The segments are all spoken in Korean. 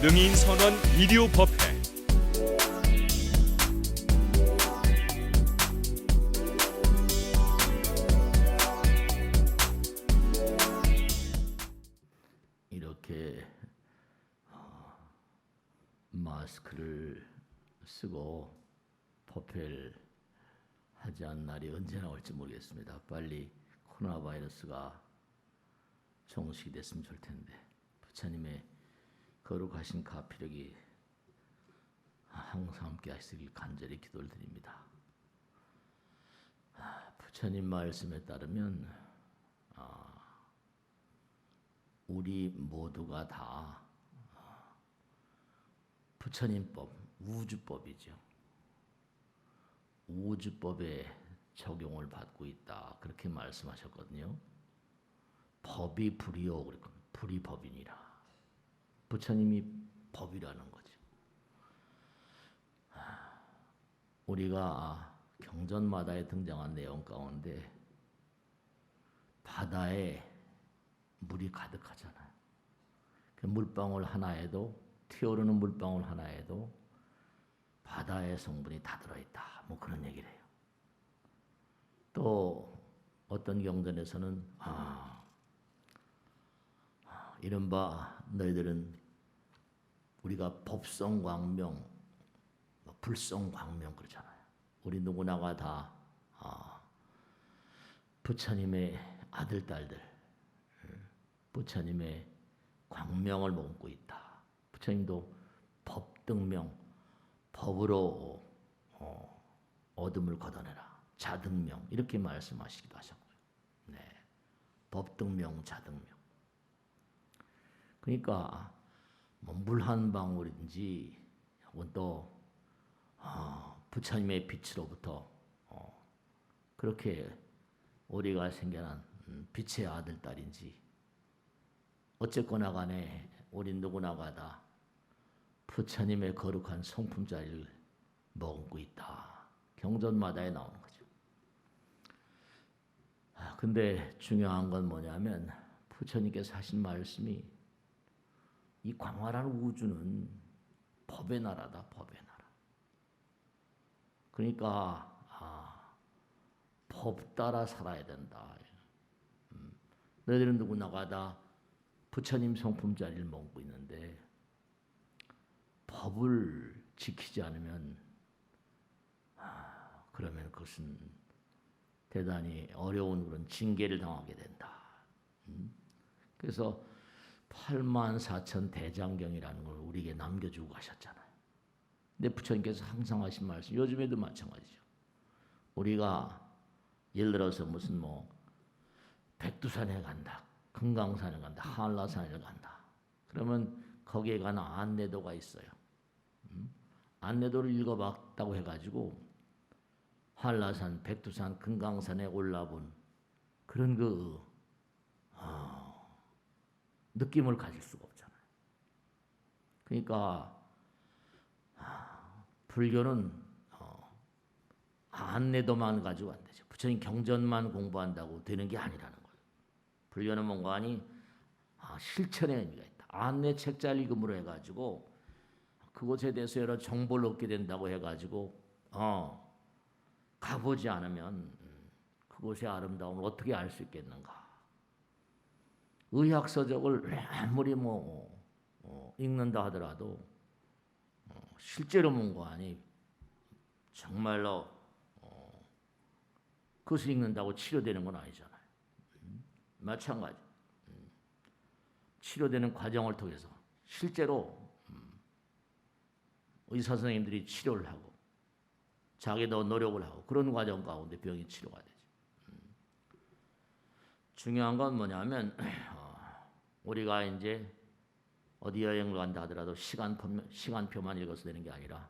능인선원 비디오법회. 이렇게 마스크를 쓰고 법회를 하지 않은 날이 언제나 올지 모르겠습니다. 빨리 코로나 바이러스가 종식이 됐으면 좋을 텐데 부처님의 거룩하신 가피력이 항상 함께 하시길 간절히 기도를 드립니다. 부처님 말씀에 따르면 우리 모두가 다 부처님법, 우주법이죠. 우주법에 적용을 받고 있다. 그렇게 말씀하셨거든요. 법이 불이요. 불이 법이니라. 부처님이 법이라는 거죠. 우리가 경전마다에 등장한 내용 가운데 바다에 물이 가득하잖아요. 그 물방울 하나에도, 튀어오르는 물방울 하나에도 바다의 성분이 다 들어있다. 뭐 그런 얘기를 해요. 또 어떤 경전에서는 이른바 너희들은 우리가 법성광명, 불성광명 그러잖아요. 우리 누구나가 다 부처님의 아들, 딸들, 부처님의 광명을 머금고 있다. 부처님도 법등명, 법으로 어둠을 걷어내라. 자등명 이렇게 말씀하시기도 하셨고요. 네, 법등명, 자등명. 그러니까 물 한 방울인지 혹은 또 부처님의 빛으로부터 그렇게 우리가 생겨난 빛의 아들, 딸인지 어쨌거나 간에 우리 누구나가 다 부처님의 거룩한 성품자리를 머금고 있다. 경전마다에 나오는 거죠. 근데 중요한 건 뭐냐면 부처님께서 하신 말씀이 이 광활한 우주는 법의 나라다. 법의 나라. 그러니까 법 따라 살아야 된다. 너희들은 누구나가 다 부처님 성품 자리를 머금고 있는데 법을 지키지 않으면 그러면 그것은 대단히 어려운 그런 징계를 당하게 된다. 그래서 84,000 대장경이라는 걸 우리에게 남겨주고 가셨잖아요. 근데 부처님께서 항상 하신 말씀, 요즘에도 마찬가지죠. 우리가 예를 들어서 무슨 백두산에 간다, 금강산에 간다, 한라산에 간다. 그러면 거기에 가는 안내도가 있어요. 안내도를 읽어봤다고 해가지고 한라산, 백두산, 금강산에 올라본 그런 느낌을 가질 수가 없잖아요. 그러니까 불교는 안내도만 가지고 안 되죠. 부처님 경전만 공부한다고 되는 게 아니라는 거예요. 불교는 뭔가 하니 실천의 의미가 있다. 안내 책자 읽음으로 해가지고 그곳에 대해서 여러 정보를 얻게 된다고 해가지고 가보지 않으면 그곳의 아름다움을 어떻게 알 수 있겠는가. 의학서적을 아무리 읽는다 하더라도 실제로 뭔가 아니 정말로 그것을 읽는다고 치료되는 건 아니잖아요. 마찬가지. 치료되는 과정을 통해서 실제로 의사 선생님들이 치료를 하고 자기도 노력을 하고 그런 과정 가운데 병이 치료가 되죠. 중요한 건 뭐냐면 우리가 이제 어디 여행을 간다 하더라도 시간표만 읽어서 되는 게 아니라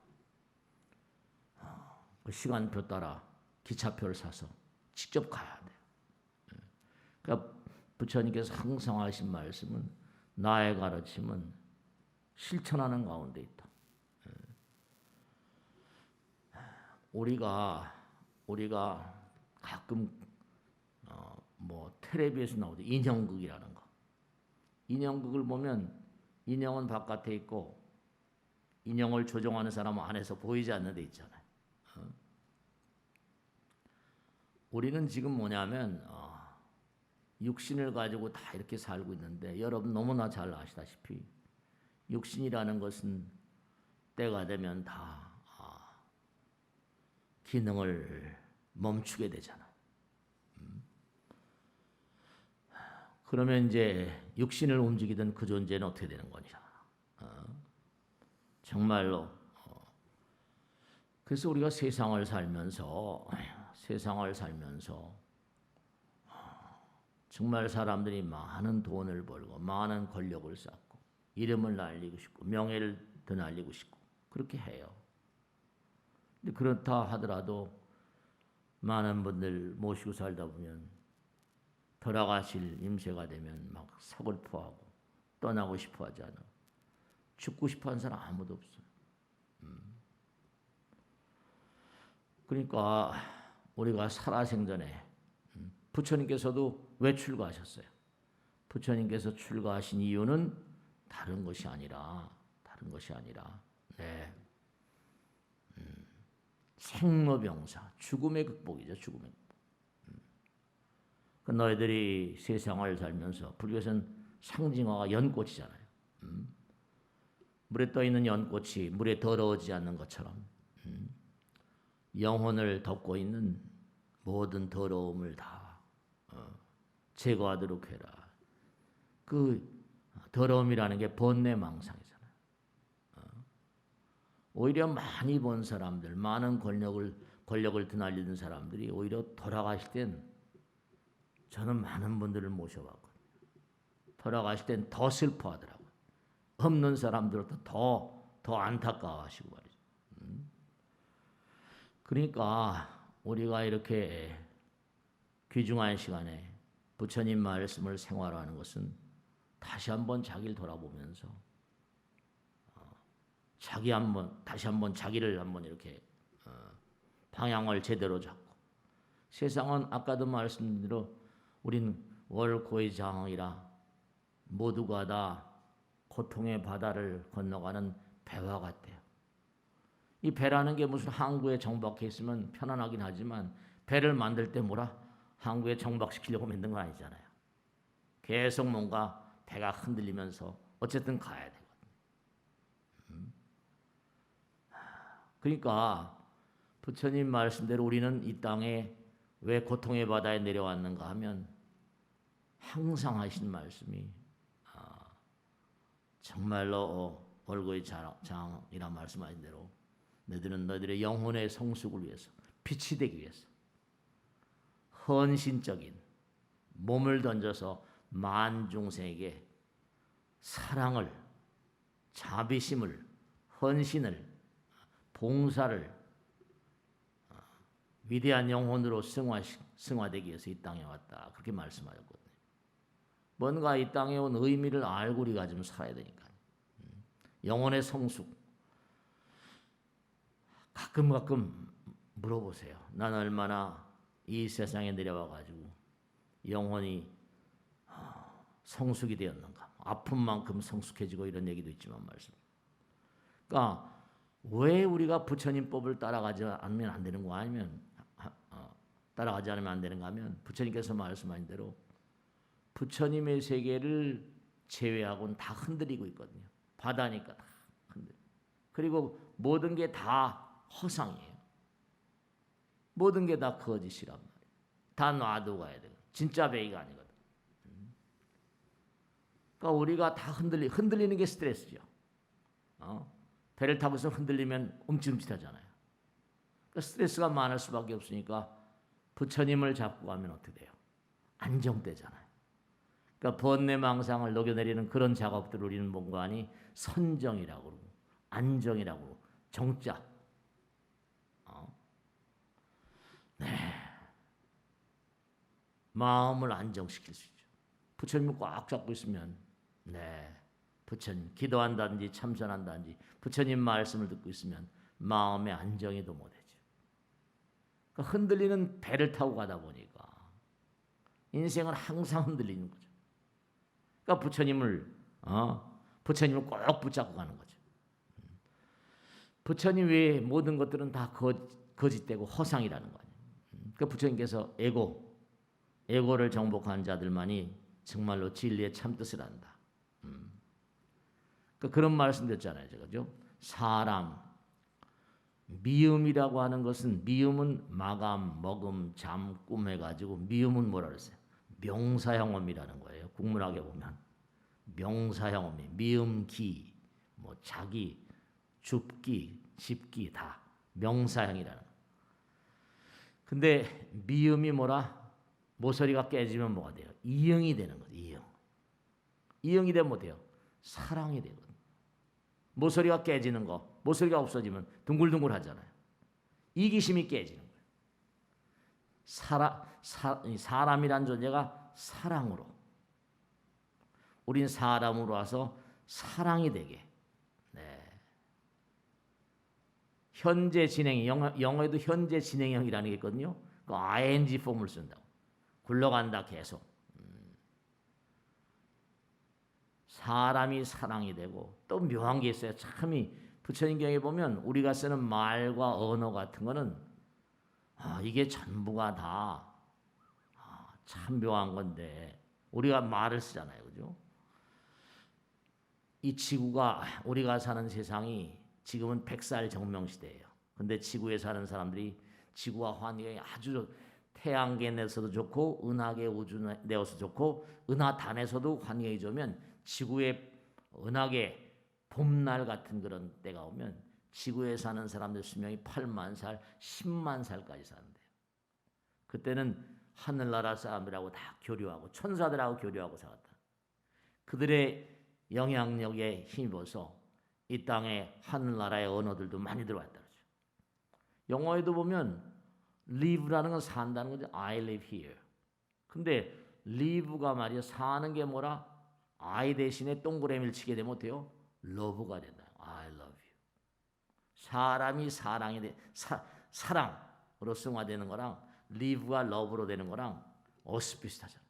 그 시간표 따라 기차표를 사서 직접 가야 돼요. 그러니까 부처님께서 항상 하신 말씀은 나의 가르침은 실천하는 가운데 있다. 우리가 가끔 텔레비에서 나오죠. 인형극이라는 거. 인형극을 보면 인형은 바깥에 있고 인형을 조종하는 사람 안에서 보이지 않는 데 있잖아요. 우리는 지금 뭐냐면 육신을 가지고 다 이렇게 살고 있는데 여러분 너무나 잘 아시다시피 육신이라는 것은 때가 되면 다 기능을 멈추게 되잖아. 그러면 이제 육신을 움직이던 그 존재는 어떻게 되는 거냐? 정말로 그래서 우리가 세상을 살면서 정말 사람들이 많은 돈을 벌고 많은 권력을 쌓고 이름을 날리고 싶고 명예를 더 날리고 싶고 그렇게 해요. 근데 그렇다 하더라도 많은 분들 모시고 살다 보면 돌아가실 임세가 되면 막 서글퍼하고 떠나고 싶어 하지 않아. 죽고 싶어 하는 사람 아무도 없어요. 그러니까 우리가 살아생전에 부처님께서도 왜 출가하셨어요? 부처님께서 출가하신 이유는 다른 것이 아니라 네. 생로병사, 죽음의 극복이죠. 죽음의 극복. 너희들이 세상을 살면서 불교에서는 상징화가 연꽃이잖아요. 물에 떠 있는 연꽃이 물에 더러워지지 않는 것처럼 영혼을 덮고 있는 모든 더러움을 다 제거하도록 해라. 그 더러움이라는 게 번뇌망상이잖아요. 오히려 많이 본 사람들, 많은 권력을 드날리는 사람들이 오히려 돌아가실 땐 저는 많은 분들을 모셔봤거든요. 돌아가실 땐 더 슬퍼하더라고요. 없는 사람들도 더 안타까워하시고 말이죠. 그러니까 우리가 이렇게 귀중한 시간에 부처님 말씀을 생활하는 것은 다시 한번 자기를 돌아보면서 다시 한번 자기를 한번 이렇게 방향을 제대로 잡고 세상은 아까도 말씀드린 대로 우린 월고의 장이라 모두가 다 고통의 바다를 건너가는 배와 같대요. 이 배라는 게 무슨 항구에 정박해 있으면 편안하긴 하지만 배를 만들 때 뭐라 항구에 정박시키려고 만든 거 아니잖아요. 계속 뭔가 배가 흔들리면서 어쨌든 가야 되거든요. 그러니까 부처님 말씀대로 우리는 이 땅에 왜 고통의 바다에 내려왔는가 하면 항상 하신 말씀이 정말로 월고의 장이라 말씀하신 대로 너희들은 너희들의 영혼의 성숙을 위해서 빛이 되기 위해서 헌신적인 몸을 던져서 만중생에게 사랑을, 자비심을, 헌신을, 봉사를 위대한 영혼으로 승화되기 위해서 이 땅에 왔다. 그렇게 말씀하셨거든요. 뭔가 이 땅에 온 의미를 알고 우리가 좀 살아야 되니까. 영혼의 성숙. 가끔 물어보세요. 난 얼마나 이 세상에 내려와가지고 영혼이 성숙이 되었는가. 아픈 만큼 성숙해지고 이런 얘기도 있지만 말씀. 그러니까 왜 우리가 부처님 법을 따라가지 않으면 안 되는가 하면 따라가지 않으면 안 되는가 하면 부처님께서 말씀하신 대로 부처님의 세계를 제외하고는 다 흔들리고 있거든요. 바다니까 다 흔들. 그리고 모든 게 다 허상이에요. 모든 게 다 거짓이란 말이에요. 다 놔두고 가야 돼요. 진짜 배가 아니거든. 그러니까 우리가 다 흔들리는 게 스트레스죠. 배를 타고서 흔들리면 움찔움찔하잖아요. 그러니까 스트레스가 많을 수밖에 없으니까 부처님을 잡고 가면 어떻게 돼요? 안정되잖아요. 그러니까 번뇌망상을 녹여내리는 그런 작업들을 우리는 뭔가 하니 선정이라고 그러고 안정이라고 그러고 정자. 네. 마음을 안정시킬 수 있죠. 부처님을 꽉 잡고 있으면 네. 부처님 기도한다든지 참선한다든지 부처님 말씀을 듣고 있으면 마음의 안정이 더 못하죠. 그러니까 흔들리는 배를 타고 가다 보니까 인생은 항상 흔들리는 거죠. 그러니까 부처님을 꼭 붙잡고 가는 거죠. 부처님 외에 모든 것들은 다 거짓되고 허상이라는 거예요. 그 부처님께서 에고를 정복한 자들만이 정말로 진리의 참뜻을 안다. 그런 말씀 드렸잖아요. 그죠? 사람, 미음이라고 하는 것은 미음은 마감, 먹음, 잠, 꿈 해가지고 미음은 뭐라 그랬어요? 명사형음이라는 거예요. 국문학에 보면 명사형음이 미음기, 뭐 자기, 줍기, 집기 다 명사형이라는 거. 근데 미음이 뭐라? 모서리가 깨지면 뭐가 돼요? 이응이 되는 거죠. 이응이 되면 뭐 돼요? 사랑이 되거든요. 모서리가 깨지는 거, 모서리가 없어지면 둥글둥글 하잖아요. 이기심이 깨지는 거예요. 사람이란 존재가 사랑으로, 우린 사람으로 와서 사랑이 되게. 네. 현재 진행형, 영어에도 현재 진행형이라는 게 있거든요. 그 ing 폼을 쓴다고. 굴러간다 계속. 사람이 사랑이 되고 또 묘한 게 있어요. 참이 부처님 경에 보면 우리가 쓰는 말과 언어 같은 거는 이게 전부가 다 참 묘한 건데 우리가 말을 쓰잖아요. 그죠? 이 지구가 우리가 사는 세상이 지금은 100살 정명 시대예요. 근데 지구에 사는 사람들이 지구와 환경이 아주 태양계 내에서도 좋고 은하계 우주 내에서 좋고 은하단에서도 환경이 좋으면 지구의 은하계 봄날 같은 그런 때가 오면 지구에 사는 사람들 수명이 8만 살, 10만 살까지 산대요. 그때는 하늘나라 사람들하고 다 교류하고 천사들하고 교류하고 살았다. 그들의 영향력에 힘입어서 이 땅에 하늘나라의 언어들도 많이 들어왔다. 그러죠. 영어에도 보면 live라는 건 산다는 거죠. I live here. 근데 live가 말이야 사는 게 뭐라? I 대신에 동그라미를 치게 되면 어때요? love가 된다. I love you. 사람이 사랑으로 승화되는 거랑 live가 love로 되는 거랑 비슷하잖아.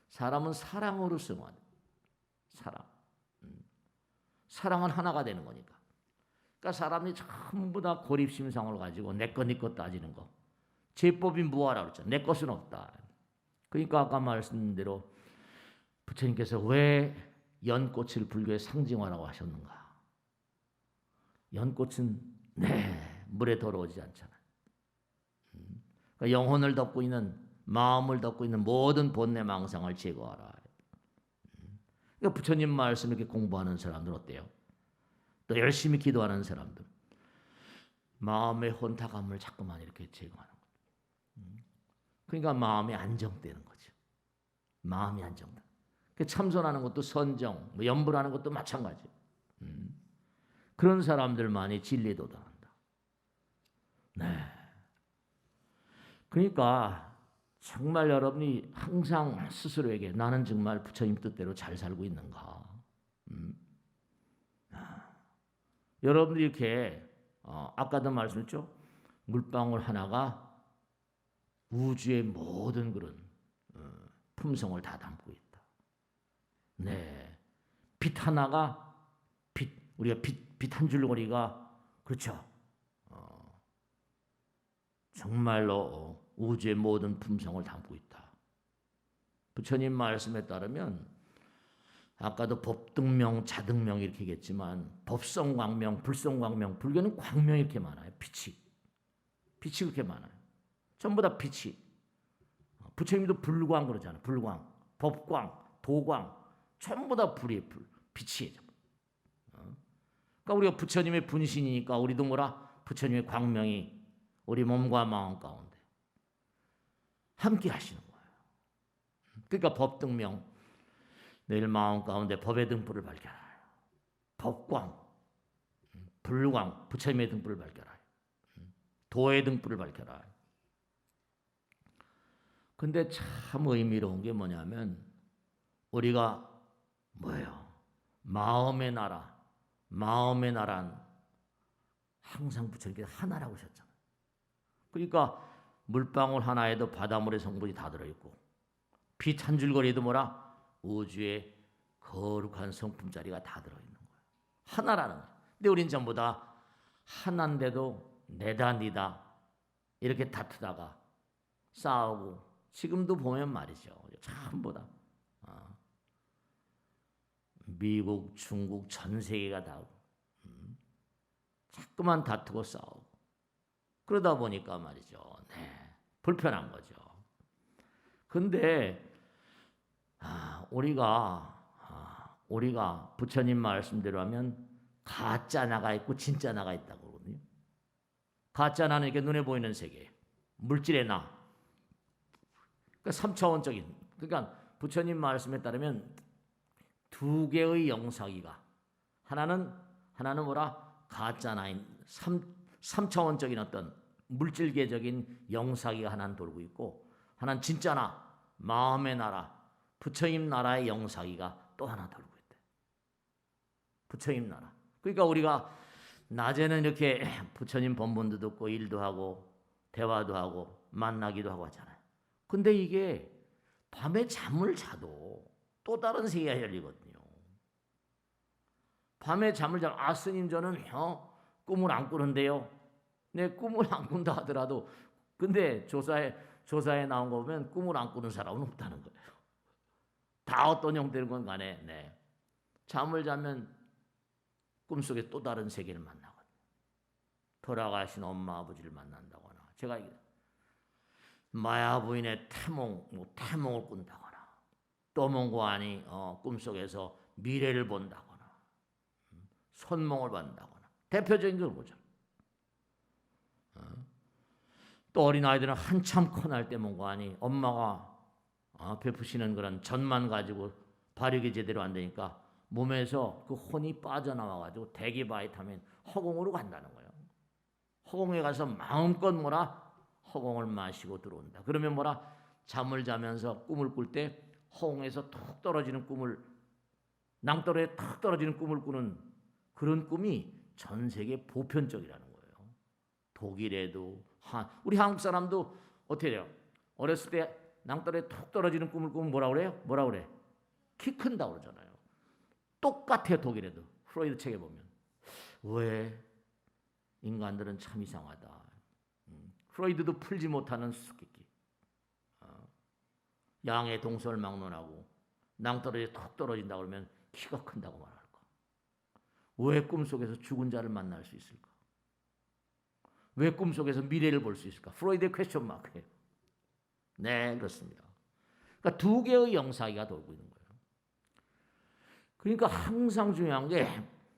사람은 사랑으로 승화돼. 사랑은 하나가 되는 거니까. 그러니까 사람이 전부 다 고립심상을 가지고 내 것, 네 것 따지는 거. 제법이 무하라고 그랬죠. 내 것은 없다. 그러니까 아까 말씀드린 대로 부처님께서 왜 연꽃을 불교의 상징화라고 하셨는가? 연꽃은 물에 더러워지지 않잖아요. 그러니까 영혼을 덮고 있는 마음을 덮고 있는 모든 본내 망상을 제거하라. 그러니까 부처님 말씀 이렇게 공부하는 사람들 어때요? 또 열심히 기도하는 사람들 마음의 혼탁함을 자꾸만 이렇게 제거하는 거죠. 그러니까 마음이 안정되는 거죠. 마음이 안정돼. 참선하는 것도 선정, 염불하는 것도 마찬가지. 그런 사람들만이 진리에 도달한다. 네. 그러니까 정말 여러분이 항상 스스로에게 나는 정말 부처님 뜻대로 잘 살고 있는가? 여러분들이 이렇게 아까도 말씀했죠. 물방울 하나가 우주의 모든 그런 품성을 다 담고 있다. 네, 빛 하나가 우리가 빛 한 줄거리가 그렇죠. 정말로 우주의 모든 품성을 담고 있다. 부처님 말씀에 따르면 아까도 법등명, 자등명 이렇게 얘기했지만 법성광명, 불성광명, 불교는 광명이 이렇게 많아요. 빛이 그렇게 많아요. 전부 다 빛이. 부처님도 불광 그러잖아요. 불광, 법광, 도광 전부 다 불이에요. 빛이에요. 그러니까 우리가 부처님의 분신이니까 우리도 뭐라? 부처님의 광명이 우리 몸과 마음 가운데 함께 하시는 거예요. 그러니까 법등명, 내일 마음 가운데 법의 등불을 밝혀라. 법광, 불광, 부처님의 등불을 밝혀라. 도의 등불을 밝혀라. 근데 참 의미로운 게 뭐냐면 우리가 뭐예요? 마음의 나란 항상 부처님께서 하나라고 하셨잖아요. 그러니까 물방울 하나에도 바닷물의 성분이 다 들어있고 빛 한 줄거리에도 뭐라? 우주의 거룩한 성품자리가 다 들어있는 거예요. 하나라는 거예요. 근데 우린 전부 다 하나인데도 내다 니다 이렇게 다투다가 싸우고 지금도 보면 말이죠. 전부 다 미국, 중국 전 세계가 다 자꾸만 다투고 싸우고 그러다 보니까 말이죠. 네, 불편한 거죠. 근데 우리가 부처님 말씀대로 하면 가짜 나가 있고 진짜 나가 있다고 그러거든요. 가짜 나는 이렇게 눈에 보이는 세계, 물질의 나. 그러니까 3차원적인. 그러니까 부처님 말씀에 따르면 두 개의 영사기가 하나는 뭐라? 가짜 나인 3차원적인 어떤 물질계적인 영사기가 하나는 돌고 있고 하나는 진짜 나, 마음의 나라, 부처님 나라의 영사기가 또 하나 돌고 있대. 부처님 나라. 그러니까 우리가 낮에는 이렇게 부처님 법문도 듣고 일도 하고 대화도 하고 만나기도 하고 하잖아요. 근데 이게 밤에 잠을 자도 또 다른 세계가 열리거든요. 밤에 잠을 자면 스님 저는 꿈을 안 꾸는데요. 내 꿈을 안 꾼다 하더라도 근데 조사에 나온 거 보면 꿈을 안 꾸는 사람은 없다는 거예요. 다 어떤 형태건 간에 네. 잠을 자면 꿈속에 또 다른 세계를 만나거든요. 돌아가신 엄마 아버지를 만난다거나 제가 마야 부인의 태몽을 꾼다거나 또 뭔고 아니 꿈속에서 미래를 본다거나 손몽을 받는다거나 대표적인 걸 보죠. 또 어린아이들은 한참 커날 때 뭔고 아니 엄마가 베푸시는 그런 전만 가지고 발육이 제대로 안 되니까 몸에서 그 혼이 빠져나와가지고 대기바위 타면 허공으로 간다는 거예요. 허공에 가서 마음껏 허공을 마시고 들어온다. 그러면 잠을 자면서 꿈을 꿀 때 허공에서 툭 떨어지는 꿈을 낭떠러에 툭 떨어지는 꿈을 꾸는 그런 꿈이 전 세계 보편적이라는 거예요. 독일에도 우리 한국 사람도 어떻게 돼요? 어렸을 때 낭떠러에 툭 떨어지는 꿈을 꾸면 뭐라 그래? 키 큰다고 그러잖아요. 똑같아요. 독일에도. 프로이드 책에 보면. 왜? 인간들은 참 이상하다. 프로이드도 풀지 못하는 수수께끼. 양의 동서를 막론하고 낭떠러지에 툭 떨어진다 그러면 키가 큰다고 말할까? 왜 꿈속에서 죽은 자를 만날 수 있을까? 왜 꿈속에서 미래를 볼 수 있을까? 프로이드의 퀘스천 마크예요. 네, 그렇습니다. 그러니까 두 개의 영사기가 돌고 있는 거예요. 그러니까 항상 중요한 게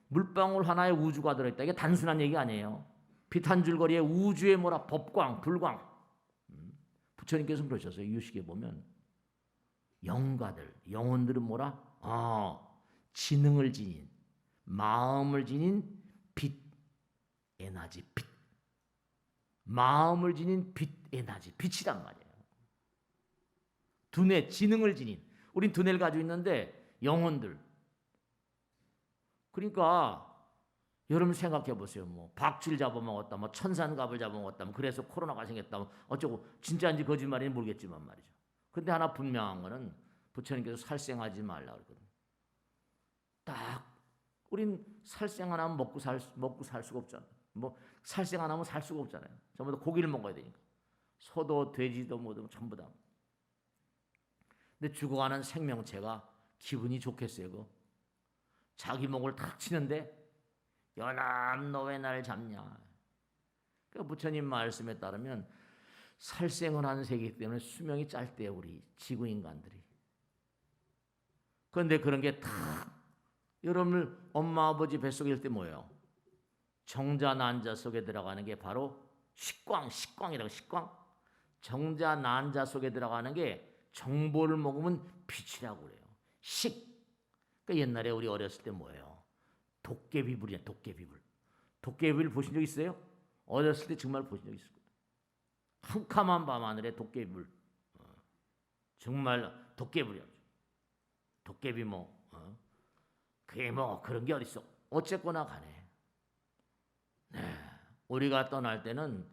물방울 하나에 우주가 들어있다. 이게 단순한 얘기 아니에요. 빛 한 줄거리에 우주의 법광, 불광. 부처님께서 그러셨어요. 유식에 보면 영가들, 영혼들은 지능을 지닌, 마음을 지닌 빛, 에너지, 빛. 마음을 지닌 빛, 에너지, 빛이란 말이에요. 두뇌, 지능을 지닌. 우린 두뇌를 가지고 있는데 영혼들. 그러니까 여러분 생각해 보세요. 박쥐를 잡아먹었다, 천산갑을 잡아먹었다, 그래서 코로나가 생겼다, 어쩌고 진짜인지 거짓말인지 모르겠지만 말이죠. 근데 하나 분명한 거는 부처님께서 살생하지 말라 그러거든요. 딱 우린 살생 안 하면 먹고 살 수가 없잖아요. 살생 안 하면 살 수가 없잖아요. 전부 다 고기를 먹어야 되니까. 소도 돼지도 뭐든 전부 다. 근데 죽어가는 생명체가 기분이 좋겠어요. 그거? 자기 목을 탁 치는데 연암 너 왜 날 잡냐. 그러니까 부처님 말씀에 따르면 살생을 하는 세계이기 때문에 수명이 짧대요. 우리 지구 인간들이. 그런데 그런 게 다 여러분 엄마 아버지 뱃속일 때 뭐예요? 정자 난자 속에 들어가는 게 바로 식광이라고. 식광. 정자 난자 속에 들어가는 게 정보를 먹으면 빛이라고 그래요. 그러니까 옛날에 우리 어렸을 때 뭐예요? 도깨비불이야. 도깨비불 보신 적 있어요? 어렸을 때 정말 보신 적 있을 거예요. 캄캄한 밤하늘에 도깨비불. 정말 도깨비불이야. 도깨비 그게 그런 게 어딨어. 어쨌거나 간에. 네. 우리가 떠날 때는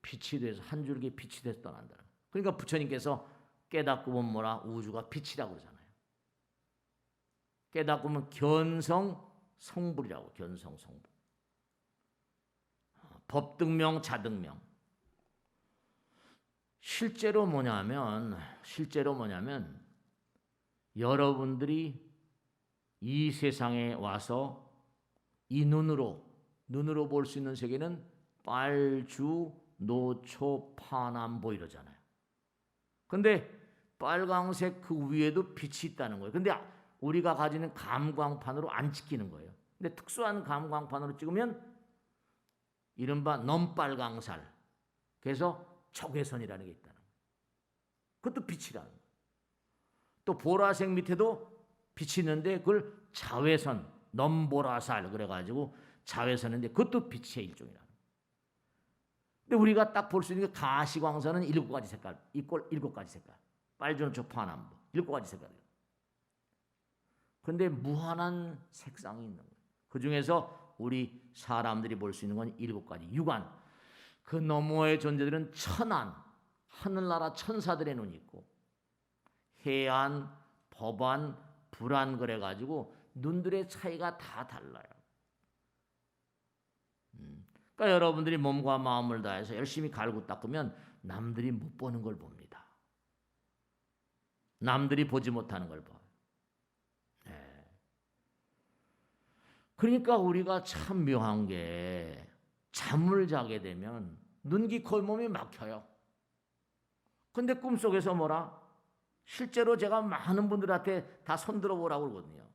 빛이 돼서 한 줄기 빛이 돼서 떠난다. 그러니까 부처님께서 깨닫고 보면 우주가 빛이라고 그러잖아요. 깨닫고 보면 견성 성불이라고. 견성 성불. 법등명, 자등명. 실제로 뭐냐면 여러분들이 이 세상에 와서 이 눈으로 볼 수 있는 세계는 빨주, 노초, 파남보 이러잖아요. 근데 빨강색 그 위에도 빛이 있다는 거예요. 근데 우리가 가지는 감광판으로 안 찍히는 거예요. 근데 특수한 감광판으로 찍으면 이른바 넘빨강살. 그래서 적외선이라는 게 있다는 거예요. 그것도 빛이라는 거예요. 또 보라색 밑에도 빛이 있는데 그걸 자외선, 넘보라살 그래가지고 자외선인데 그것도 빛의 일종이라는 거예요. 근데 우리가 딱 볼 수 있는 게 가시광선은 7가지 색깔, 이꼴 7가지 색깔. 빨주노초 파남보 7가지 색깔이에요. 그런데 무한한 색상이 있는 거예요. 그 중에서 우리 사람들이 볼 수 있는 건 7가지. 육안. 그 너머의 존재들은 천안, 하늘나라 천사들의 눈이 있고 해안, 법안, 불안 그래가지고 눈들의 차이가 다 달라요. 그러니까 여러분들이 몸과 마음을 다해서 열심히 갈고 닦으면 남들이 못 보는 걸 봅니다. 남들이 보지 못하는 걸 봐요. 네. 그러니까 우리가 참 묘한 게 잠을 자게 되면 눈기 콜몸이 막혀요. 근데 꿈속에서 뭐라? 실제로 제가 많은 분들한테 다 손들어 보라고 그러거든요.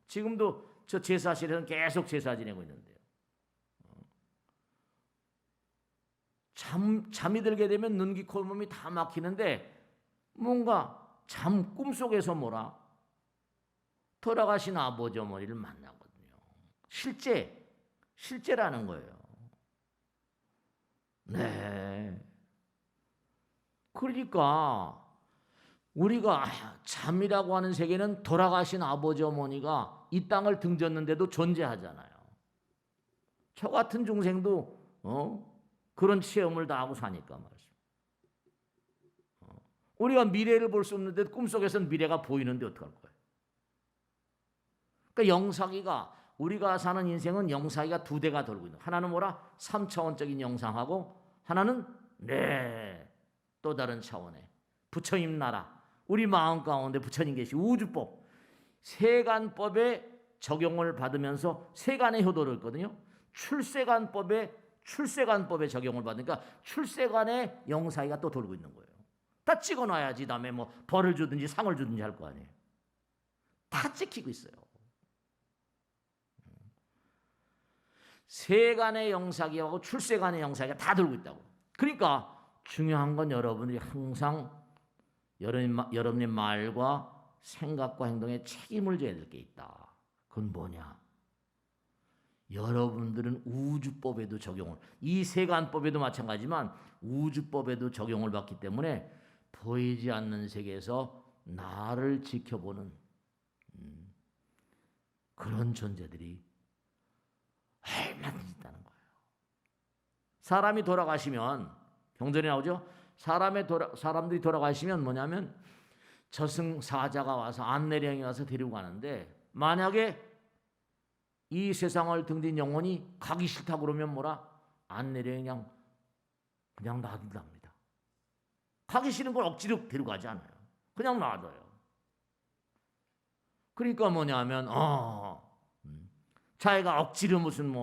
지금도 저 제사실에서는 계속 제사 지내고 있는데요. 잠이 들게 되면 눈기 콜몸이 다 막히는데 뭔가 꿈속에서 뭐라? 돌아가신 아버지 어머니를 만나거든요. 실제라는 거예요. 네. 그러니까 우리가 잠이라고 하는 세계는 돌아가신 아버지 어머니가 이 땅을 등졌는데도 존재하잖아요. 저 같은 중생도 그런 체험을 다 하고 사니까 말이죠. 우리가 미래를 볼 수 없는데 꿈속에서는 미래가 보이는데 어떡할 거예요? 그러니까 영사기가 우리가 사는 인생은 영사기가 2대가 돌고 있는. 하나는 뭐라? 3차원적인 영상하고 하나는 또 다른 차원의 부처님 나라. 우리 마음 가운데 부처님 계시 우주법. 세간법의 적용을 받으면서 세간의 효도를 했거든요. 출세간법의 적용을 받으니까 출세간의 영사기가 또 돌고 있는 거예요. 다 찍어놔야지 다음에 뭐 벌을 주든지 상을 주든지 할 거 아니에요. 다 찍히고 있어요. 세간의 영사기하고 출세간의 영사기가 다 돌고 있다고. 그러니까 중요한 건 여러분들이 항상 여러분의 말과 생각과 행동에 책임을 져야 될 게 있다. 그건 뭐냐? 여러분들은 우주법에도 적용을, 이 세간법에도 마찬가지지만 우주법에도 적용을 받기 때문에 보이지 않는 세계에서 나를 지켜보는 그런 존재들이 얼마든지 있다는 거예요. 사람이 돌아가시면 경전에 나오죠. 사람들이 돌아가시면 뭐냐면 저승사자가 와서 안내령이 와서 데리고 가는데 만약에 이 세상을 등진 영혼이 가기 싫다고 그러면 뭐라? 안내령이 그냥 놔둔답니다. 가기 싫은 걸 억지로 데려가지 않아요. 그냥 놔둬요. 그러니까 뭐냐면 자기가 억지로 무슨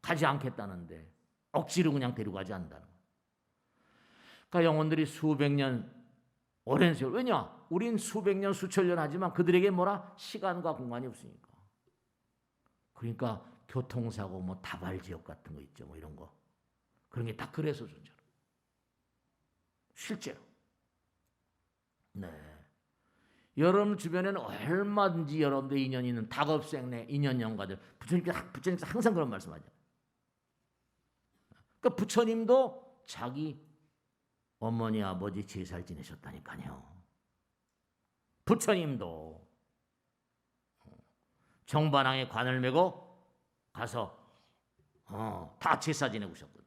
가지 않겠다는데 억지로 그냥 데려가지 않는다는 거예요. 그러니까 영혼들이 수백 년 오랜 세월. 왜냐? 우린 수백 년 수천 년 하지만 그들에게 뭐라? 시간과 공간이 없으니까. 그러니까 교통사고 다발지역 같은 거 있죠. 이런 거. 그런 게 다 그래서 존재로. 실제로. 네. 여러분 주변에는 얼마든지 여러분들 인연이 있는 다급생내 인연 영가들. 부처님께서 항상 그런 말씀하죠. 그러니까 부처님도 자기 어머니 아버지 제사를 지내셨다니까요. 부처님도 정반항에 관을 메고 가서 다 제사 지내고 오셨거든요.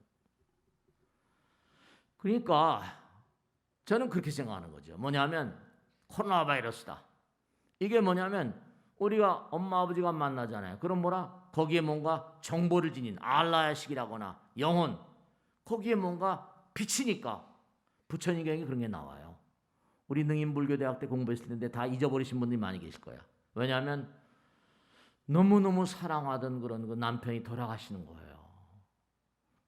그러니까 저는 그렇게 생각하는 거죠. 뭐냐면 코로나 바이러스다. 이게 뭐냐면 우리가 엄마 아버지가 만나잖아요. 그럼 뭐라? 거기에 뭔가 정보를 지닌 알라야식이라거나 영혼, 거기에 뭔가 비치니까 부처님 경에 그런 게 나와요. 우리 능인불교대학 때 공부했을 텐데 다 잊어버리신 분들이 많이 계실 거야. 왜냐하면 너무너무 사랑하던 그런 그 남편이 돌아가시는 거예요.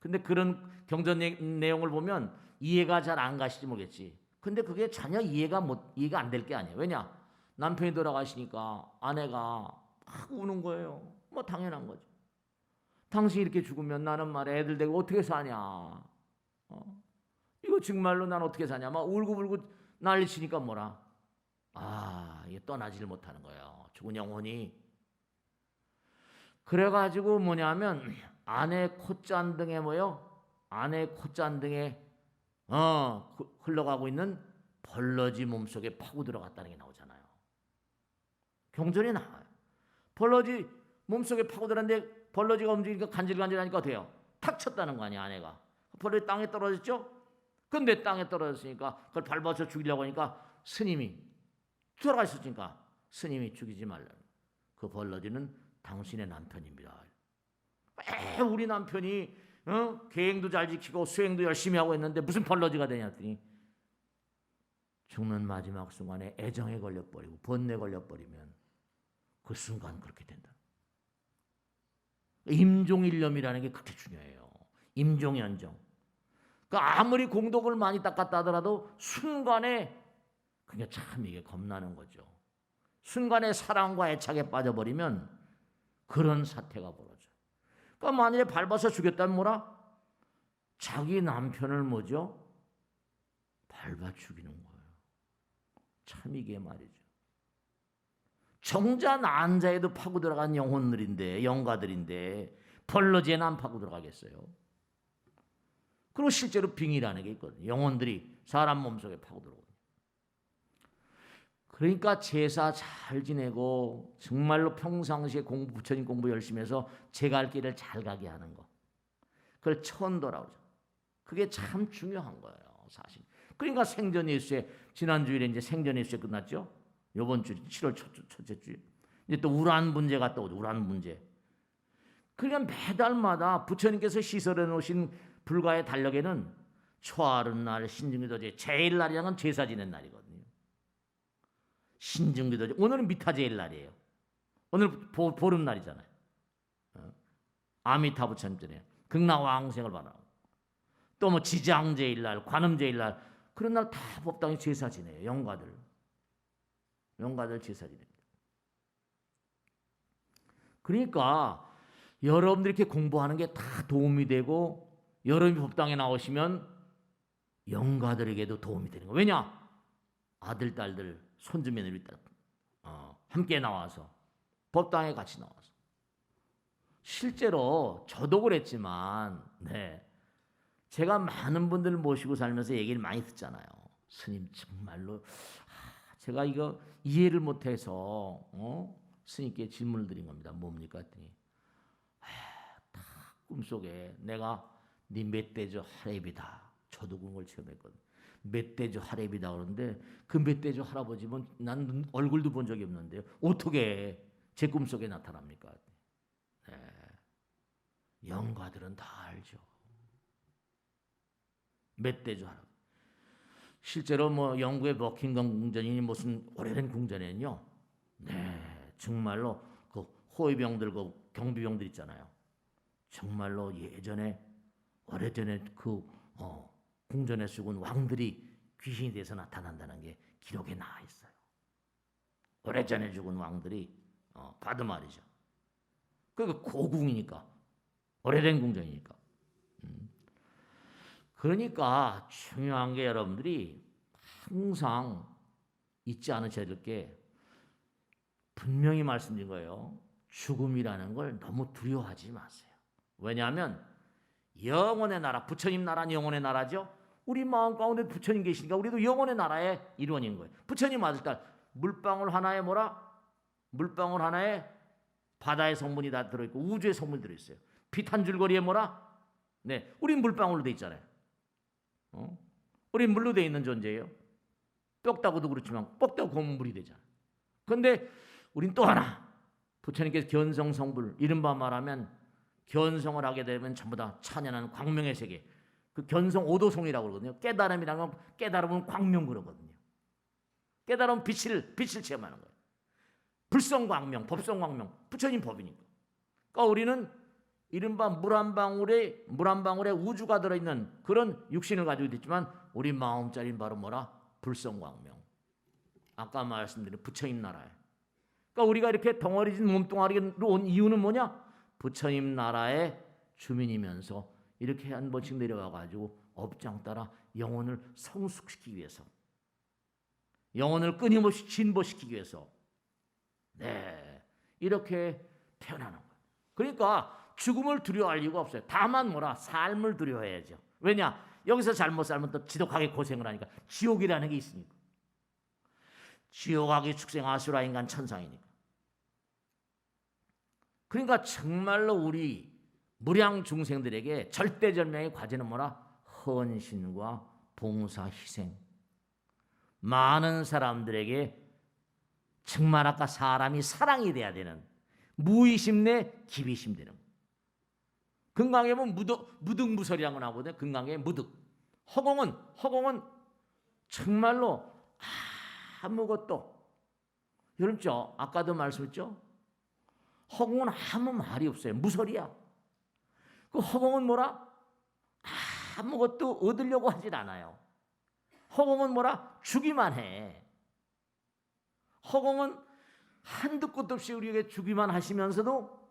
근데 그런 경전 내용을 보면 이해가 잘 안 가실지 모르겠지. 근데 그게 전혀 이해가 안 될 게 아니에요. 왜냐? 남편이 돌아가시니까 아내가 막 우는 거예요. 뭐 당연한 거죠. 당신이 이렇게 죽으면 나는 말에 애들 데리고 어떻게 사냐. 이거 정말로 난 어떻게 사냐. 막 울고불고 난리치니까 뭐라. 이게 떠나지를 못하는 거예요. 죽은 영혼이. 그래가지고 뭐냐면 아내 콧잔등에 아내 콧잔등에 흘러가고 있는 벌러지 몸속에 파고 들어갔다는 게 나오잖아요. 경전에 나와요. 벌러지 몸속에 파고 들어갔는데 벌러지가 움직이니까 간질간질하니까 돼요. 탁 쳤다는 거 아니야 아내가. 벌러지 땅에 떨어졌죠. 근데 땅에 떨어졌으니까 그걸 밟아서 죽이려고 하니까 스님이 돌아가 있었으니까 스님이 죽이지 말라는. 그 벌러지는 당신의 남편입니다. 우리 남편이 계행도 잘 지키고 수행도 열심히 하고 있는데 무슨 벌러지가 되냐 했더니 죽는 마지막 순간에 애정에 걸려버리고 번뇌에 걸려버리면 그 순간 그렇게 된다. 임종일념이라는 게 그렇게 중요해요. 임종연정. 그러니까 아무리 공덕을 많이 닦았다 하더라도 순간에 그게 참 이게 겁나는 거죠. 순간에 사랑과 애착에 빠져버리면 그런 사태가 벌어져요. 그러니까 만일에 밟아서 죽였다면 뭐라? 자기 남편을 뭐죠? 밟아 죽이는 거예요. 참 이게 말이죠. 정자 난자에도 파고 들어간 영혼들인데 영가들인데 벌러지에는 안 파고 들어가겠어요. 그리고 실제로 빙이라는 게 있거든요. 영혼들이 사람 몸속에 파고 들어오거든요. 그러니까 제사 잘 지내고 정말로 평상시에 부처님 공부 열심히 해서 제 갈 길을 잘 가게 하는 거. 그걸 천도라고 하죠. 그게 참 중요한 거예요. 사실. 그러니까 생전 예수에 지난주일에 이제 생전 예수에 끝났죠. 이번 주 7월 첫째 주에. 이제 또 우란 문제가 또 오죠. 우란 문제. 그러니까 매달마다 부처님께서 시설해 놓으신 불가의 달력에는 초하룻날 신중기도제 제일날이라는 건 제사 지낸 날이거든요. 신중기도제 오늘은 미타제일 날이에요. 오늘 보름날이잖아요. 아미타 부처님전에 극락왕생을 바라고 또 뭐 지장제일날, 관음제일날 그런 날 다 법당에 제사 지내요. 영가들 제사 지냅니다. 그러니까 여러분들이 이렇게 공부하는 게 다 도움이 되고 여러분이 법당에 나오시면 영가들에게도 도움이 되는 거예요. 왜냐? 아들, 딸들, 손주, 며느리 딸 함께 나와서 법당에 같이 나와서 실제로 저도 그랬지만 제가 많은 분들을 모시고 살면서 얘기를 많이 듣잖아요. 스님 정말로 제가 이거 이해를 못해서 스님께 질문을 드린 겁니다. 뭡니까 했더니 다 꿈속에 내가 네 멧돼지 할애비다. 저도 그런 걸 체험했거든. 멧돼지 할애비다 그러는데 그 멧돼지 할아버지면 난 얼굴도 본 적이 없는데요. 어떻게 제 꿈속에 나타납니까? 영가들은 다 알죠. 멧돼지 할아버지. 실제로 뭐 영국의 버킹엄 궁전이니 무슨 오래된 궁전에는요. 정말로 그 호위병들, 그 경비병들 있잖아요. 정말로 예전에 오래전에 그 궁전에 죽은 왕들이 귀신이 돼서 나타난다는 게 기록에 나와 있어요. 오래전에 죽은 왕들이 봐도 말이죠. 그러니까 고궁이니까 오래된 궁전이니까. 그러니까 중요한 게 여러분들이 항상 잊지 않으셔야 될 게 분명히 말씀드린 거예요. 죽음이라는 걸 너무 두려워하지 마세요. 왜냐하면 영혼의 나라, 부처님 나라는 영혼의 나라죠. 우리 마음 가운데 부처님 계시니까 우리도 영혼의 나라의 일원인 거예요. 부처님 아들딸 물방울 하나에 물방울 하나에 바다의 성분이 다 들어있고 우주의 성분이 들어있어요. 빛 한 줄거리에 우린 물방울로 돼 있잖아요. 우린 물로 돼 있는 존재예요. 뼈다고도 그렇지만 뻑다고 보면 물이 되잖아요. 그런데 우린 또 하나 부처님께서 견성성불, 이른바 말하면 견성을 하게 되면 전부 다 찬연한 광명의 세계, 그 견성 오도송이라고 그러거든요. 깨달음이라는 건 깨달음은 광명 그러거든요. 깨달음 빛을 체험하는 거예요. 불성광명, 법성광명, 부처님 법이니까. 그러니까 우리는 이른바 물 한 방울에 우주가 들어있는 그런 육신을 가지고 있지만 우리 마음자리는 바로 뭐라? 불성광명. 아까 말씀드린 부처님 나라에. 그러니까 우리가 이렇게 덩어리진 몸뚱아리로 온 이유는 뭐냐? 부처님 나라의 주민이면서 이렇게 한 번씩 내려와가지고 업장 따라 영혼을 성숙시키기 위해서, 영혼을 끊임없이 진보시키기 위해서, 이렇게 태어나는 거예요. 그러니까 죽음을 두려워할 이유가 없어요. 다만 뭐라? 삶을 두려워해야죠. 왜냐? 여기서 잘못 살면 또 지독하게 고생을 하니까, 지옥이라는 게 있으니까. 지옥하기 축생 아수라 인간 천상이니까. 그러니까 정말로 우리 무량 중생들에게 절대절명의 과제는 뭐라? 헌신과 봉사, 희생. 많은 사람들에게 정말 아까 사람이 사랑이 돼야 되는, 무의심 내 기비심 되는. 금강에 보면 무득무설이라는 거 나오거든요. 금강에 무득. 허공은 정말로 아무것도. 여러분 아까도 말씀했죠? 허공은 아무 말이 없어요. 무설이야. 그 허공은 뭐라? 아무것도 얻으려고 하질 않아요. 허공은 뭐라? 주기만 해. 허공은 한두 끝도 없이 우리에게 주기만 하시면서도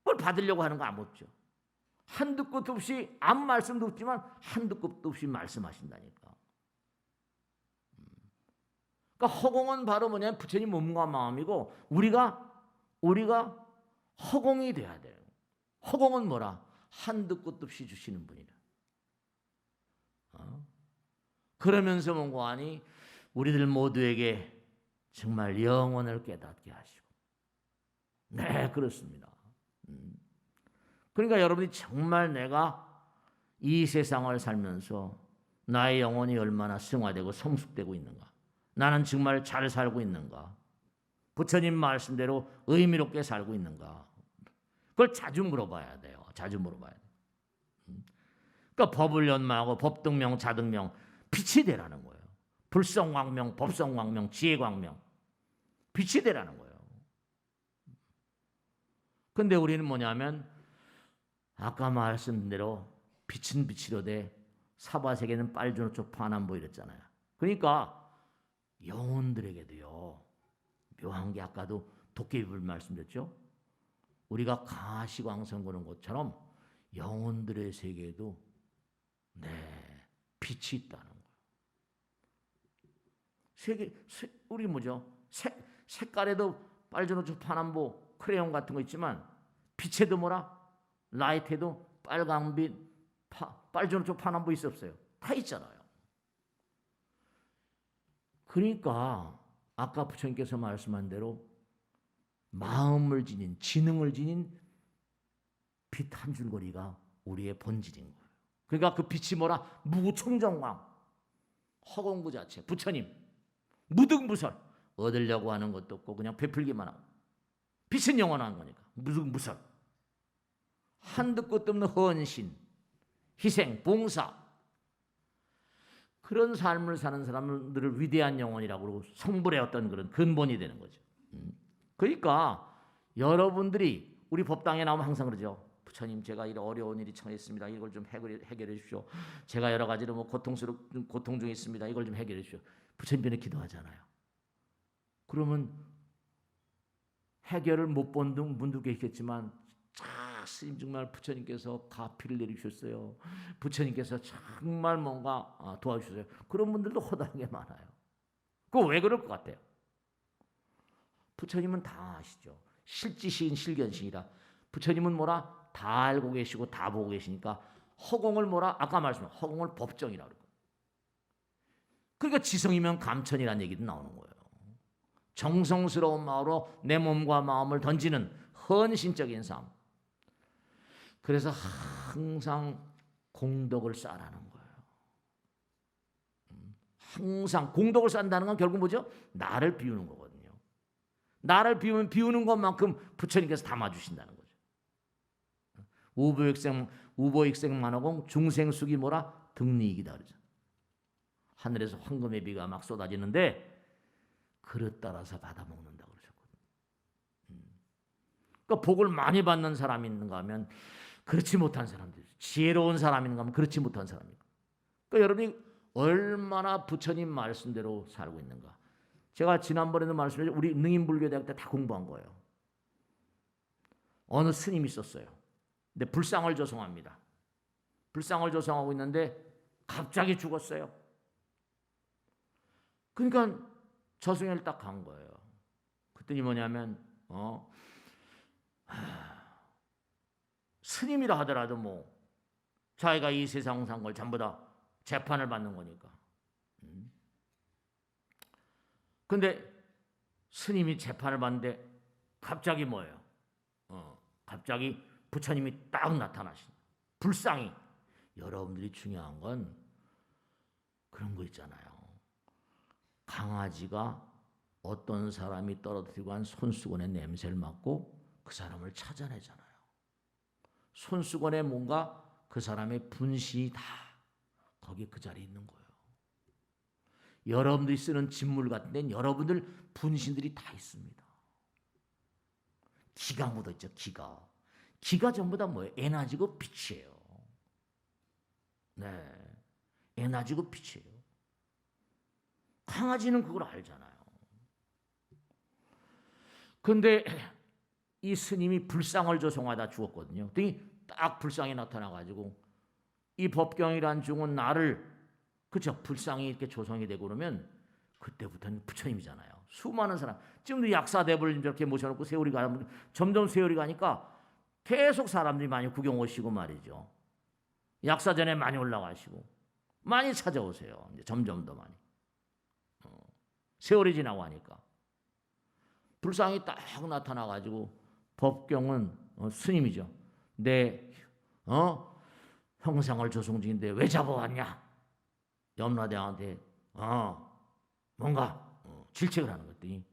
뭘 받으려고 하는 거 안 없죠. 한두 끝도 없이 아무 말씀도 없지만 한두 끝도 없이 말씀하신다니까. 그러니까 허공은 바로 뭐냐면 부처님 몸과 마음이고 우리가 허공이 돼야 돼요. 허공은 뭐라? 한두 끝도 없이 주시는 분이라. 그러면서 뭔가 하니 우리들 모두에게 정말 영혼을 깨닫게 하시고. 네, 그렇습니다. 그러니까 여러분이 정말 내가 이 세상을 살면서 나의 영혼이 얼마나 승화되고 성숙되고 있는가, 나는 정말 잘 살고 있는가, 부처님 말씀대로 의미롭게 살고 있는가, 그걸 자주 물어봐야 돼요. 자주 물어봐야 돼요. 그러니까 법을 연마하고 법등명, 자등명, 빛이 되라는 거예요. 불성광명, 법성광명, 지혜광명, 빛이 되라는 거예요. 근데 우리는 뭐냐면 아까 말씀드린 대로 빛은 빛이로되 사바세계는 빨주노초 파남보 이랬잖아요. 그러니까 영혼들에게도요, 묘한 게 아까도 도깨비불 말씀드렸죠. 우리가 가시광선 보는 것처럼 영혼들의 세계에도 빛이 있다는 거예요. 우리 뭐죠? 색깔에도 빨주노초 파남보 크레용 같은 거 있지만 빛에도 뭐라? 라이트에도 빨강빛, 빨주노초 파남보 있었어요. 다 있잖아요. 그러니까 아까 부처님께서 말씀한 대로 마음을 지닌, 지능을 지닌 빛 한 줄거리가 우리의 본질인 거예요. 그러니까 그 빛이 뭐라? 무총정광, 허공구 자체, 부처님, 무득무설, 얻으려고 하는 것도 없고 그냥 베풀기만 하고. 빛은 영원한 거니까 무득무설, 한두 끝도 없는 헌신, 희생, 봉사, 그런 삶을 사는 사람들을 위대한 영혼이라고 그러고 성불의 어떤 그런 근본이 되는 거죠. 그러니까 여러분들이 우리 법당에 나오면 항상 그러죠. 부처님, 제가 이런 어려운 일이 처했습니다. 이걸 좀 해결해 주십시오. 제가 여러 가지로 고통 중에 있습니다. 이걸 좀 해결해 주십시오. 부처님 전에 기도하잖아요. 그러면 해결을 못 본 분도 계시겠지만, 스님 정말 부처님께서 가피를 내리셨어요. 부처님께서 정말 뭔가 도와주셨어요. 그런 분들도 허다하게 많아요. 그거 왜 그럴 것 같아요? 부처님은 다 아시죠. 실지시인 실견시이라. 부처님은 뭐라? 다 알고 계시고 다 보고 계시니까 허공을 뭐라? 아까 말씀한 허공을 법정이라고 그러고. 그러니까 지성이면 감천이라는 얘기도 나오는 거예요. 정성스러운 마음으로 내 몸과 마음을 던지는 헌신적인 삶. 그래서 항상 공덕을 쌓으라는 거예요. 항상 공덕을 쌓는다는 건 결국 뭐죠? 나를 비우는 거거든요. 나를 비우는 것만큼 부처님께서 담아주신다는 거죠. 우보익생만호공 중생숙이 뭐라? 등리이기다 그러죠. 하늘에서 황금의 비가 막 쏟아지는데 그릇 따라서 받아먹는다 그러셨거든요. 그러니까 복을 많이 받는 사람이 있는가 하면 그렇지 못한 사람들, 지혜로운 사람이 있는가 하면 그렇지 못한 사람입니다. 그러니까 여러분이 얼마나 부처님 말씀대로 살고 있는가. 제가 지난번에도 말씀드렸죠. 우리 능인불교대학 때 다 공부한 거예요. 어느 스님이 있었어요. 근데 불상을 조성합니다. 불상을 조성하고 있는데 갑자기 죽었어요. 그러니까 저승을 딱 간 거예요. 그랬더니 뭐냐면 스님이라 하더라도 뭐 자기가 이 세상 산 걸 전부 다 재판을 받는 거니까. 근데 스님이 재판을 받는데 갑자기 뭐예요? 갑자기 부처님이 딱 나타나신 불상이. 여러분들이 중요한 건 그런 거 있잖아요. 강아지가 어떤 사람이 떨어뜨리고 한 손수건의 냄새를 맡고 그 사람을 찾아내잖아요. 손수건에 뭔가 그 사람의 분신이 다 거기 그 자리에 있는 거예요. 여러분들이 쓰는 진물 같은 데는 여러분들 분신들이 다 있습니다. 기가 묻어있죠. 기가 전부 다 뭐예요? 에너지고 빛이에요. 네, 에너지고 빛이에요. 강아지는 그걸 알잖아요. 근데 이 스님이 불상을 조성하다 죽었거든요. 그랬더니 딱 불상이 나타나가지고 이 법경이란 중은 나를 그렇죠. 불상이 이렇게 조성이 되고 그러면 그때부터는 부처님이잖아요. 수많은 사람 지금도 약사대부를 저렇게 모셔놓고 세월이 가면 점점 세월이 가니까 계속 사람들이 많이 구경 오시고 말이죠. 약사전에 많이 올라가시고 많이 찾아오세요. 이제 점점 더 많이. 세월이 지나고 하니까 불상이 딱 나타나가지고 법경은 스님이죠. 내 형상을 조성 중인데 왜 잡아왔냐? 염라대왕한테 뭔가 질책을 하는 것더니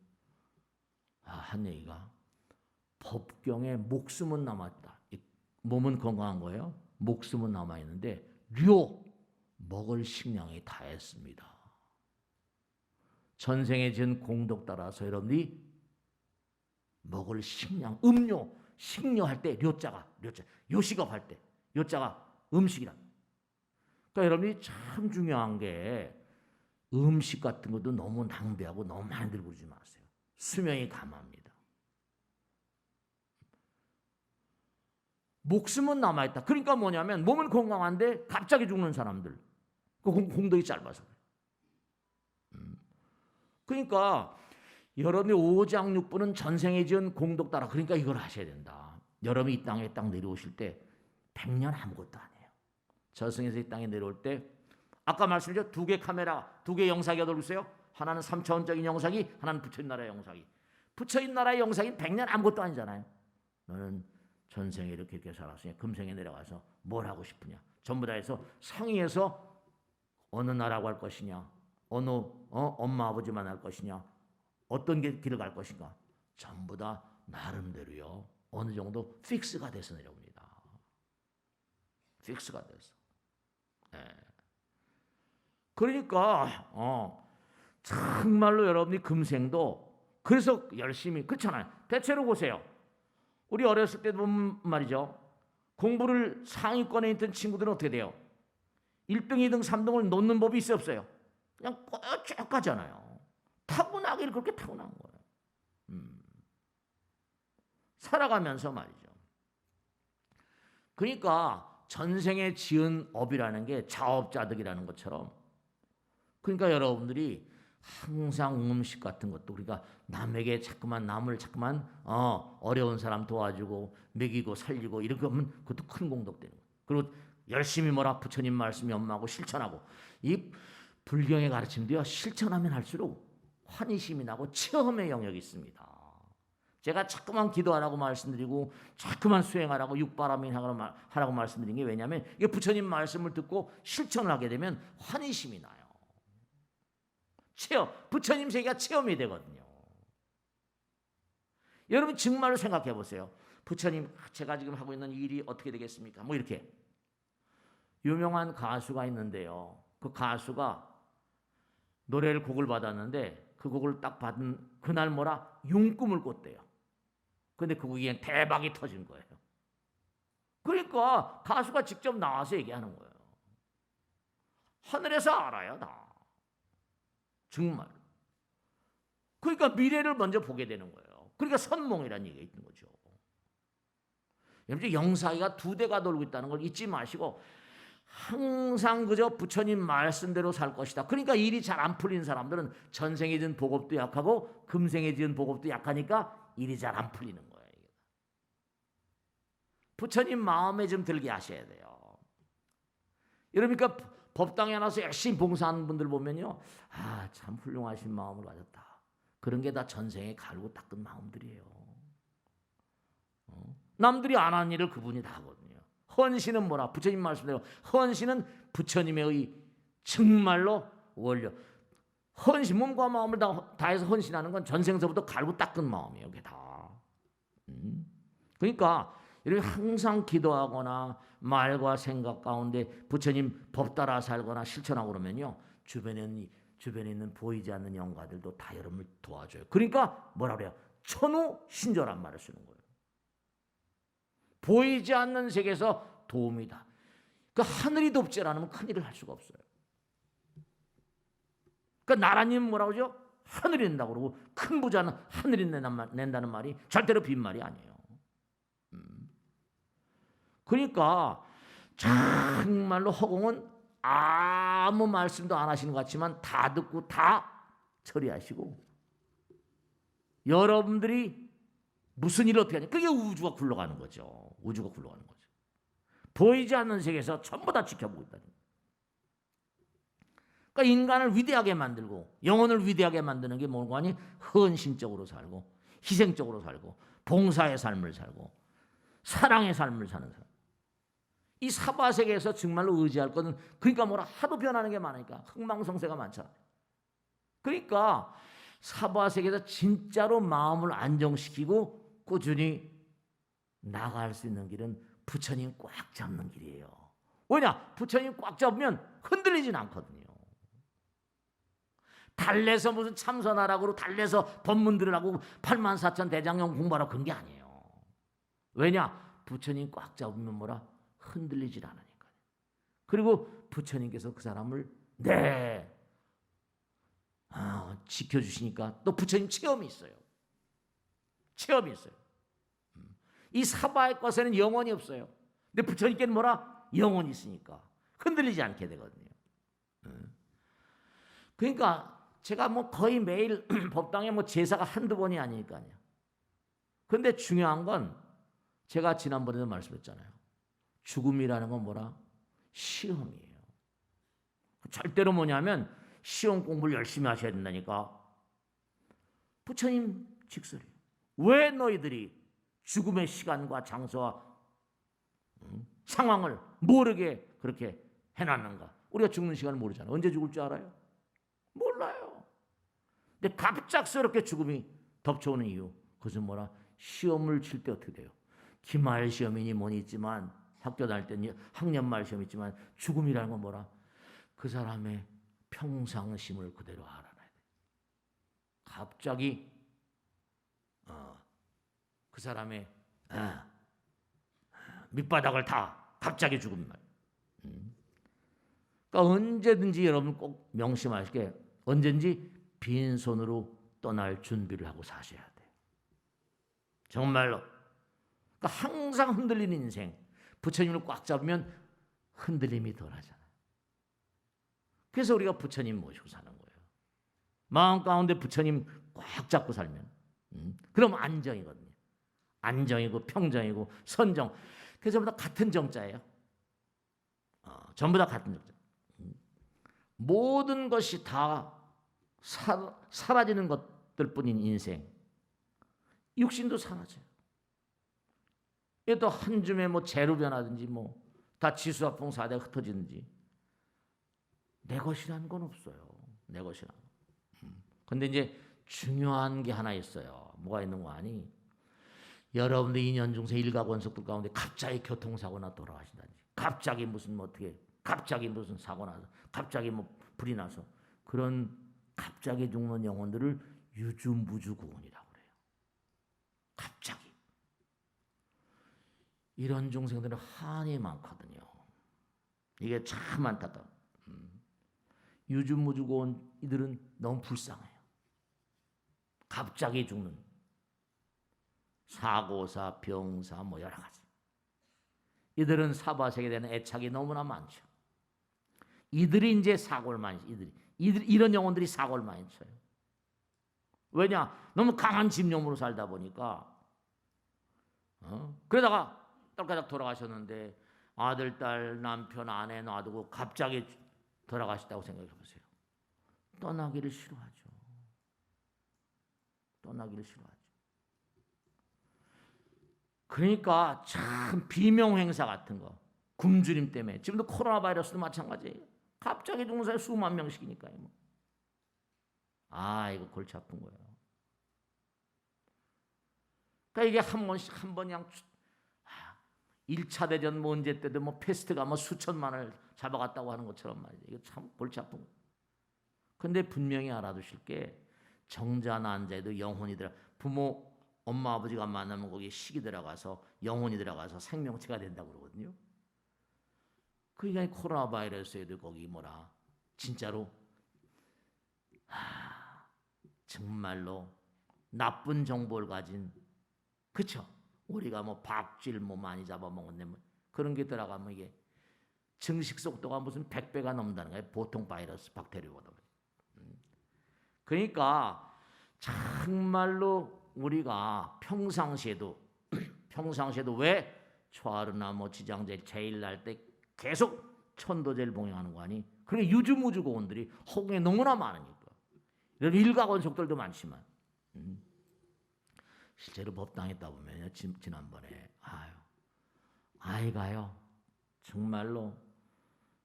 한 얘기가 법경에 목숨은 남았다. 몸은 건강한 거예요. 목숨은 남아있는데 먹을 식량이 다했습니다. 전생에 지은 공덕 따라서 여러분들이 먹을 식량, 음료, 식료할 때 요식업할 때 요자가 음식이라. 그러니까 여러분이 참 중요한 게 음식 같은 것도 너무 낭비하고 너무 많이 들고 그러지 마세요. 수명이 감합니다. 목숨은 남아있다. 그러니까 뭐냐면 몸은 건강한데 갑자기 죽는 사람들. 그 공덕이 짧아서 그래요. 그러니까 여러분이 오장육부는 전생에 지은 공덕 따라 그러니까 이걸 하셔야 된다. 여러분이 이 땅에 딱 내려오실 때 100년 아무것도 아니에요. 저승에서 이 땅에 내려올 때 아까 말씀드렸죠. 2개 카메라, 2개 영상이 얻어 있어요. 하나는 3차원적인 영상이, 하나는 부처님 나라의 영상이. 부처님 나라의 영상이 100년 아무것도 아니잖아요. 너는 전생에 이렇게 살았으니 금생에 내려가서 뭘 하고 싶으냐. 전부 다 해서 상의해서 어느 나라고 할 것이냐. 어느 엄마 아버지만 할 것이냐. 어떤 길을 갈 것인가. 전부 다 나름대로요. 어느 정도 픽스가 돼서 내려옵니다. 픽스가 돼서. 네. 그러니까 정말로 여러분이 금생도 그래서 열심히 그렇잖아요. 대체로 보세요. 우리 어렸을 때 보면 말이죠. 공부를 상위권에 있던 친구들은 어떻게 돼요? 1등, 2등, 3등을 놓는 법이 있어요, 없어요? 그냥 쭉 가잖아요. 타고나기를 그렇게 타고난 거예요. 살아가면서 말이죠. 그러니까 전생에 지은 업이라는 게 자업자득이라는 것처럼 그러니까 여러분들이 항상 음식 같은 것도 우리가 남에게 남을 자꾸만 어려운 사람 도와주고 먹이고 살리고 이렇게 하면 그것도 큰 공덕되는 거예요. 그리고 열심히 부처님 말씀 연마하고 실천하고 이 불경의 가르침도요. 실천하면 할수록 환희심이 나고 체험의 영역이 있습니다. 제가 자꾸만 기도하라고 말씀드리고 자꾸만 수행하라고 육바라민 하라고 말씀드린 게 왜냐하면 이게 부처님 말씀을 듣고 실천을 하게 되면 환희심이 나요. 부처님 세계가 체험이 되거든요. 여러분 정말로 생각해 보세요. 부처님, 제가 지금 하고 있는 일이 어떻게 되겠습니까? 뭐 이렇게. 유명한 가수가 있는데요. 그 가수가 노래를 곡을 받았는데 그 곡을 딱 받은 그날 뭐라 용꿈을 꿨대요. 근데 그 곡이 대박이 터진 거예요. 그러니까 가수가 직접 나와서 얘기하는 거예요. 하늘에서 알아요, 다. 정말. 그러니까 미래를 먼저 보게 되는 거예요. 그러니까 선몽이라는 얘기가 있는 거죠. 여러분, 영사기가 두 대가 돌고 있다는 걸 잊지 마시고 항상 그저 부처님 말씀대로 살 것이다. 그러니까 일이 잘 안 풀린 사람들은 전생에 지은 복업도 약하고 금생에 지은 복업도 약하니까 일이 잘 안 풀리는 거예요. 부처님 마음에 좀 들게 하셔야 돼요. 여러분니까 법당에 나서 열심히 봉사하는 분들 보면요, 아, 참 훌륭하신 마음을 가졌다. 그런 게 다 전생에 갈고 닦은 마음들이에요. 남들이 안 하는 일을 그분이 다 하거든요. 헌신은 뭐라? 부처님 말씀대로 헌신은 부처님의 정말로 원료. 헌신, 몸과 마음을 다해서 헌신하는 건 전생서부터 갈고 닦은 마음이에요. 그게 다. 그러니까 이렇게 항상 기도하거나 말과 생각 가운데 부처님 법 따라 살거나 실천하고 그러면요, 주변에 있는 보이지 않는 영가들도 다 여러분을 도와줘요. 그러니까 뭐라 그래요? 천우신조란 말을 쓰는 거예요. 보이지 않는 세계에서 도움이다. 그 하늘이 돕지 않으면 큰일을 할 수가 없어요. 그러니까 나라님 뭐라고 그러죠? 하늘이 낸다고 그러고 큰 부자는 하늘이 낸다는 말이 절대로 빈말이 아니에요. 그러니까 정말로 허공은 아무 말씀도 안 하시는 것 같지만 다 듣고 다 처리하시고 여러분들이 무슨 일을 어떻게 하냐. 그게 우주가 굴러가는 거죠. 우주가 굴러가는 거죠. 보이지 않는 세계에서 전부 다 지켜보고 있다는 거예요. 그러니까 인간을 위대하게 만들고 영혼을 위대하게 만드는 게 뭔가 하니 헌신적으로 살고 희생적으로 살고 봉사의 삶을 살고 사랑의 삶을 사는 사람. 이 사바세계에서 정말로 의지할 것은 그러니까 뭐라 하도 변하는 게 많으니까 흥망성쇠가 많잖아요. 그러니까 사바세계에서 진짜로 마음을 안정시키고 꾸준히 나갈 수 있는 길은 부처님 꽉 잡는 길이에요. 왜냐? 부처님 꽉 잡으면 흔들리진 않거든요. 달래서 무슨 참선하라고 달래서 법문 들으라고 84,000 대장경 공부하라고 그런 게 아니에요. 왜냐? 부처님 꽉 잡으면 뭐라? 흔들리질 않으니까요. 그리고 부처님께서 그 사람을 지켜주시니까 또 부처님 체험이 있어요. 체험이 있어요. 이 사바의 것에는 영혼이 없어요. 근데 부처님께는 뭐라? 영혼이 있으니까 흔들리지 않게 되거든요. 그러니까 제가 뭐 거의 매일 법당에 뭐 제사가 한두 번이 아니니까요. 근데 중요한 건 제가 지난번에도 말씀했잖아요. 죽음이라는 건 뭐라? 시험이에요. 절대로 뭐냐면 시험 공부를 열심히 하셔야 된다니까. 부처님 직설이. 왜 너희들이 죽음의 시간과 장소와 상황을 모르게 그렇게 해놨는가? 우리가 죽는 시간을 모르잖아요. 언제 죽을 줄 알아요? 몰라요. 근데 갑작스럽게 죽음이 덮쳐오는 이유. 그것은 뭐라? 시험을 칠 때 어떻게 돼요? 기말 시험이니 뭐니 있지만 학교 다닐 때는 학년말 시험 있지만 죽음이라는 건 뭐라? 그 사람의 평상심을 그대로 알아놔야 돼. 갑자기 그 사람의 밑바닥을 다 갑자기 죽은 말. 그러니까 언제든지 여러분 꼭 명심하시게 언제든지 빈손으로 떠날 준비를 하고 사셔야 돼요. 정말로. 그러니까 항상 흔들리는 인생. 부처님을 꽉 잡으면 흔들림이 덜하잖아요. 그래서 우리가 부처님 모시고 사는 거예요. 마음 가운데 부처님 꽉 잡고 살면 그럼 안정이거든요. 안정이고 평정이고 선정. 그래서 전부 다 같은 정자예요. 전부 다 같은 정자. 모든 것이 다 사라지는 것들 뿐인 인생. 육신도 사라져요. 또 한 줌에 뭐 재로 변하든지 뭐 다 지수화풍 사대가 흩어지든지 내 것이라는 건 없어요. 내 것이라는 건. 근데 이제 중요한 게 하나 있어요. 뭐가 있는 거 아니? 여러분들 2년 중생 일가권속들 가운데 갑자기 교통사고나 돌아가신다든지, 갑자기 무슨 뭐 어떻게, 갑자기 무슨 사고 나서, 갑자기 뭐 불이 나서, 그런 갑자기 죽는 영혼들을 유주무주구원이라고 그래요. 갑자기. 이런 중생들은 한이 많거든요. 이게 참 안타까워. 유주무주구원 이들은 너무 불쌍해요. 갑자기 죽는 사고사, 병사 뭐 여러 가지. 이들은 사바세계에 대한 애착이 너무나 많죠. 이들이 이제 사고를 많이 쳐요. 이런 영혼들이 사고를 많이 쳐요. 왜냐? 너무 강한 집념으로 살다 보니까. 그러다가 떨까닥 돌아가셨는데 아들, 딸, 남편, 아내 놔두고 갑자기 돌아가셨다고 생각해 보세요. 떠나기를 싫어하죠. 떠나기를 싫어하죠. 그러니까 참 비명 행사 같은 거, 굶주림 때문에, 지금도 코로나 바이러스도 마찬가지예요. 갑자기 죽는 사람이 수만 명씩이니까요. 뭐. 이거 골치 아픈 거예요. 그러니까 이게 한 번씩 그냥 1차 대전 뭐 언제 때도 뭐 패스트가 뭐 수천만을 잡아갔다고 하는 것처럼 말이죠. 이거 참 골치 아픈 거예요. 근데 분명히 알아두실 게, 정자 난자에도 영혼이 들어, 부모 엄마 아버지가 만나면 거기에 식이 들어가서 영혼이 들어가서 생명체가 된다고 그러거든요. 그러니까 코로나 바이러스에도 거기 뭐라 진짜로 정말로 나쁜 정보를 가진, 그쵸? 우리가 뭐 박쥐를 뭐 많이 잡아먹었네 뭐 그런 게 들어가면 이게 증식 속도가 무슨 100배가 넘는다는 거예요. 보통 바이러스 박테리아보다. 그러니까 정말로 우리가 평상시에도 왜 초하루나 뭐 지장제 제일 날 때 계속 천도제를 봉행하는 거 아니? 그게 유주무주고원들이 허공에 너무나 많으니까. 이런 일가권속들도 많지만 실제로 법당했다 보면 지난번에 아이가요 정말로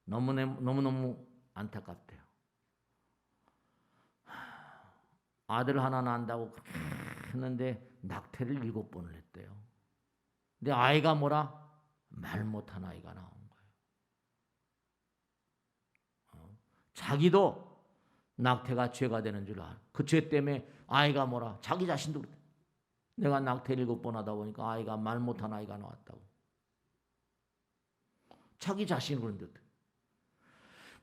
너무너무 안타깝대요. 아들 하나 난다고 그렇게 했는데 낙태를 7번을 했대요. 근데 아이가 뭐라? 말 못한 아이가 나온 거예요. 자기도 낙태가 죄가 되는 줄 알아. 그 죄 때문에 아이가 뭐라? 자기 자신도 그랬대. 내가 낙태를 7번 하다 보니까 아이가 말 못한 아이가 나왔다고. 자기 자신이 그런데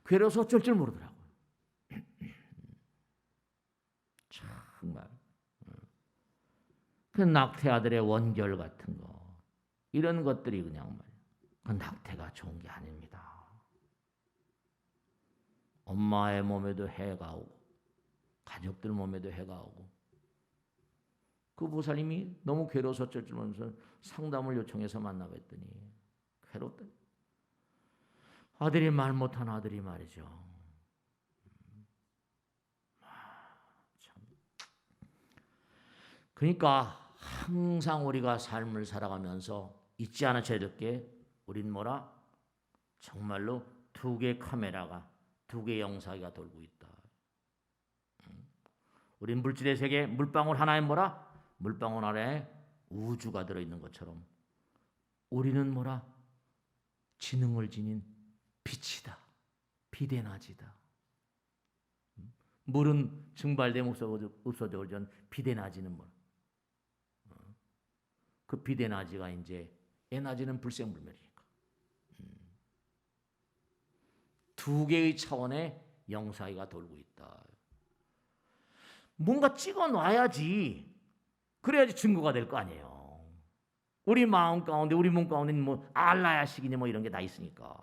괴로워서 어쩔 줄 모르더라고요. 정말. 그 낙태 아들의 원결 같은 거, 이런 것들이 그냥 말이에요. 그 낙태가 좋은 게 아닙니다. 엄마의 몸에도 해가 오고 가족들 몸에도 해가 오고. 그 보살님이 너무 괴로워서 어쩔 줄 모르면서 상담을 요청해서 만나봤더니 괴롭다. 아들이 말 못한 아들이 말이죠. 참. 그러니까 항상 우리가 삶을 살아가면서 잊지 않으셔야 될 게, 우린 뭐라? 정말로 2개의 카메라가, 2개의 영상기가 돌고 있다. 우린 물질의 세계, 물방울 하나에 뭐라? 물방울 아래에 우주가 들어있는 것처럼 우리는 뭐라? 지능을 지닌 빛이다. 비대낮이다. 물은 증발되면 없어져 전 비대낮이는 뭐? 그 비대낮이가 이제 에너지는 불생불멸이니까. 2개의 차원의 영사기가 돌고 있다. 뭔가 찍어놔야지. 그래야지 증거가 될 거 아니에요. 우리 마음 가운데, 우리 몸 가운데는 뭐 알라야식이니 뭐 이런 게 다 있으니까.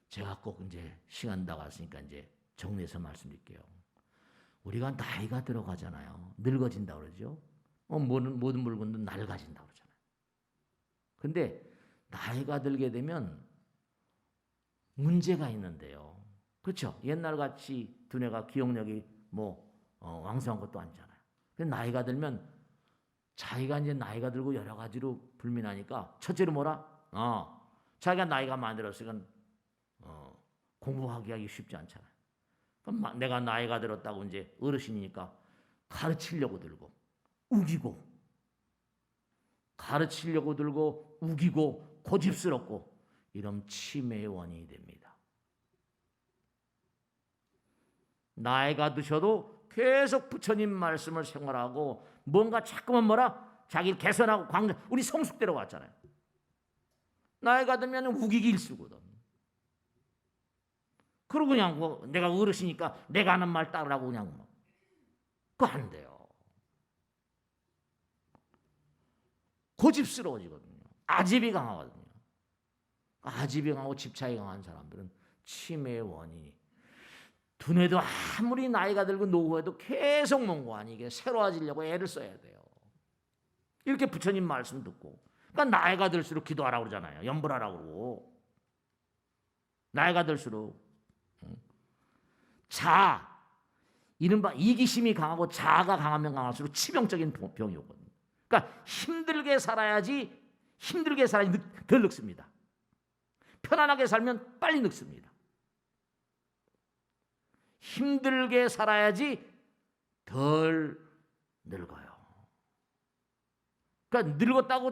제가 꼭 이제 시간 나갔으니까 이제 정리해서 말씀드릴게요. 우리가 나이가 들어가잖아요. 늙어진다 그러죠. 모든 물건도 낡아진다 그러잖아요. 근데 나이가 들게 되면 문제가 있는데요. 그렇죠? 옛날 같이 두뇌가 기억력이 왕성한 것도 아니잖아요. 근데 나이가 들면 자기가 이제 나이가 들고 여러 가지로 불민하니까 첫째로 뭐라? 자기가 나이가 많이 들었으니까 공부하기 쉽지 않잖아요. 그럼 내가 나이가 들었다고 이제 어르신이니까 가르치려고 들고 우기고 가르치려고 들고 우기고 고집스럽고 이런 치매의 원인이 됩니다. 나이가 드셔도 계속 부처님 말씀을 생활하고 뭔가 자꾸만 자기를 개선하고 우리 성숙대로 왔잖아요. 나이가 들면 우기기 일쑤거든. 그러고 그냥 내가 어르시니까 내가 하는 말 따르라고 그냥 그거 안 돼요. 고집스러워지거든요. 아집이 강하거든요. 아집이 강하고 집착이 강한 사람들은 치매의 원인이 두뇌도 아무리 나이가 들고 노후해도 계속 뭔가 이게 새로워지려고 애를 써야 돼요. 이렇게 부처님 말씀 듣고 그러니까 나이가 들수록 기도하라고 그러잖아요. 염불하라고 그러고 나이가 들수록 이른바 이기심이 강하고 자아가 강하면 강할수록 치명적인 병이 오거든요. 그러니까 힘들게 살아야지 덜 늙습니다. 편안하게 살면 빨리 늙습니다. 힘들게 살아야지 덜 늙어요. 그러니까 늙었다고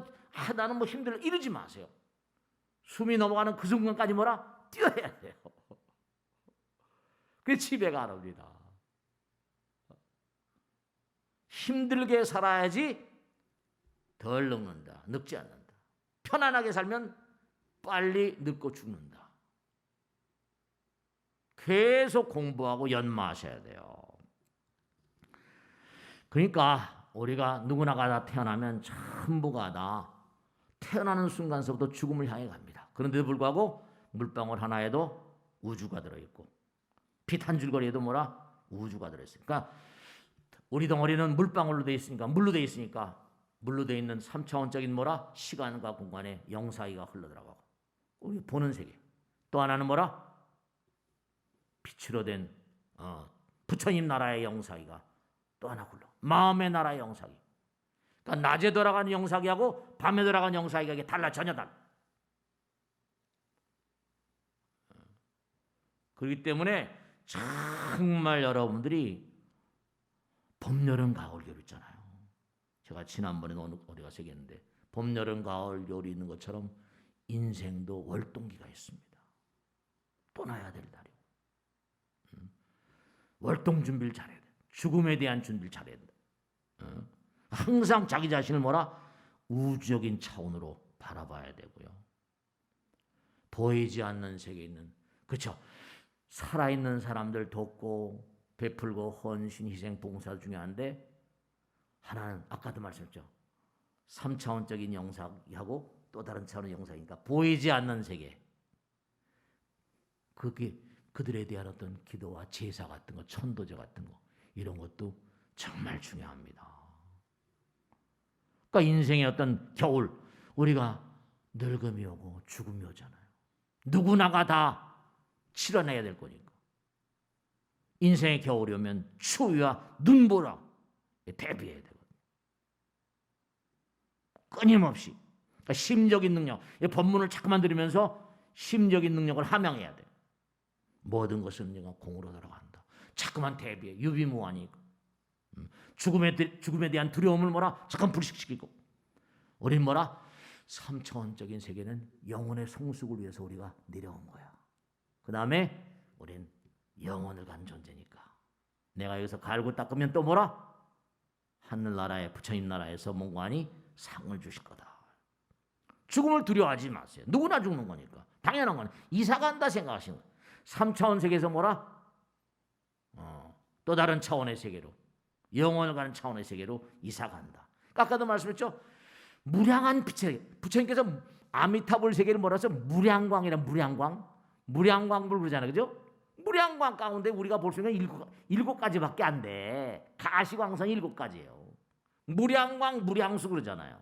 나는 뭐 힘들어 이러지 마세요. 숨이 넘어가는 그 순간까지 뛰어야 돼요. 그게 치매가 안 옵니다. 힘들게 살아야지 덜 늙는다. 늙지 않는다. 편안하게 살면 빨리 늙고 죽는다. 계속 공부하고 연마하셔야 돼요. 그러니까 우리가 누구나가 다 태어나면 전부가 다 태어나는 순간서부터 죽음을 향해 갑니다. 그런데도 불구하고 물방울 하나에도 우주가 들어있고 빛 한 줄거리에도 우주가 들어있어요. 그러니까 우리 덩어리는 물방울로 되어 있으니까 물로 되어 있는 3차원적인 시간과 공간의 영사기가 흘러들어가고 우리 보는 세계. 또 하나는 빛으로 된 부처님 나라의 영사기가 또 하나 흘러. 마음의 나라의 영사기. 그러니까 낮에 돌아가는 영사기하고 밤에 돌아가는 영사기가 이게 전혀 달라. 그렇기 때문에 정말 여러분들이 봄, 여름, 가을, 겨울 있잖아요. 제가 지난번에 어디 가서 얘기했는데 봄, 여름, 가을, 겨울이 있는 것처럼 인생도 월동기가 있습니다. 떠나야 될 날이고 월동 준비를 잘해야 돼. 죽음에 대한 준비를 잘해야 된다. 항상 자기 자신을 우주적인 차원으로 바라봐야 되고요. 보이지 않는 세계에 있는 그렇죠. 살아있는 사람들 돕고 베풀고 헌신, 희생, 봉사 중요한데 하나는 아까도 말씀했죠. 3차원적인 영상하고 또 다른 차원의 영상이니까 보이지 않는 세계. 그게 그들에 대한 어떤 기도와 제사 같은 거, 천도제 같은 거 이런 것도 정말 중요합니다. 그러니까 인생의 어떤 겨울 우리가 늙음이 오고 죽음이 오잖아요. 누구나가 다 치러내야 될 거니까. 인생의 겨울이 오면 추위와 눈보라 대비해야 되거든요. 끊임없이 그러니까 심적인 능력, 법문을 자꾸만 들으면서 심적인 능력을 함양해야 돼요. 모든 것은 내가 공으로 돌아간다. 자꾸만 대비해. 유비무환이니까. 죽음에 대한 두려움을 잠깐 불식시키고 우린 3차원적인 세계는 영혼의 성숙을 위해서 우리가 내려온 거야. 그 다음에 우린 영혼을 간 존재니까 내가 여기서 갈고 닦으면 또 하늘나라의 부처님 나라에서 몽관이 상을 주실 거다. 죽음을 두려워하지 마세요. 누구나 죽는 거니까 당연한 거는 이사 간다 생각하시는 거예요. 3차원 세계에서 또 다른 차원의 세계로 영혼을 가는 차원의 세계로 이사 간다. 아까도 말씀했죠. 무량한 빛에 부처님께서 아미타불 세계를 해서 무량광이란 무량광불 그러잖아요. 그죠? 무량광 가운데 우리가 볼 수 있는 일곱 가지밖에 안 돼. 가시광선 7가지예요. 무량광 무량수 그러잖아요.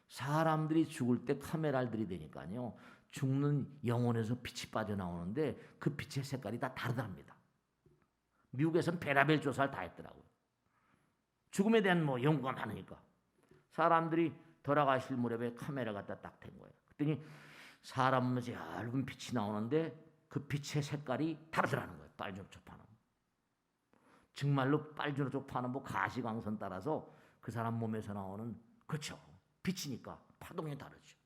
사람들이 죽을 때 카메라를 들이대니까요. 죽는 영혼에서 빛이 빠져나오는데 그 빛의 색깔이 다 다르답니다. 미국에서는 베라벨 조사를 다 했더라고요. 죽음에 대한 연구가 많으니까 사람들이 돌아가실 무렵에 카메라 갖다 딱 댄 거예요. 그랬더니 사람 몸에서 얇은 빛이 나오는데 그 빛의 색깔이 다르더라는 거예요. 빨주노초 파는 정말로 빨주노초 파는 가시광선 따라서 그 사람 몸에서 나오는 그렇죠. 빛이니까 파동이 다르죠.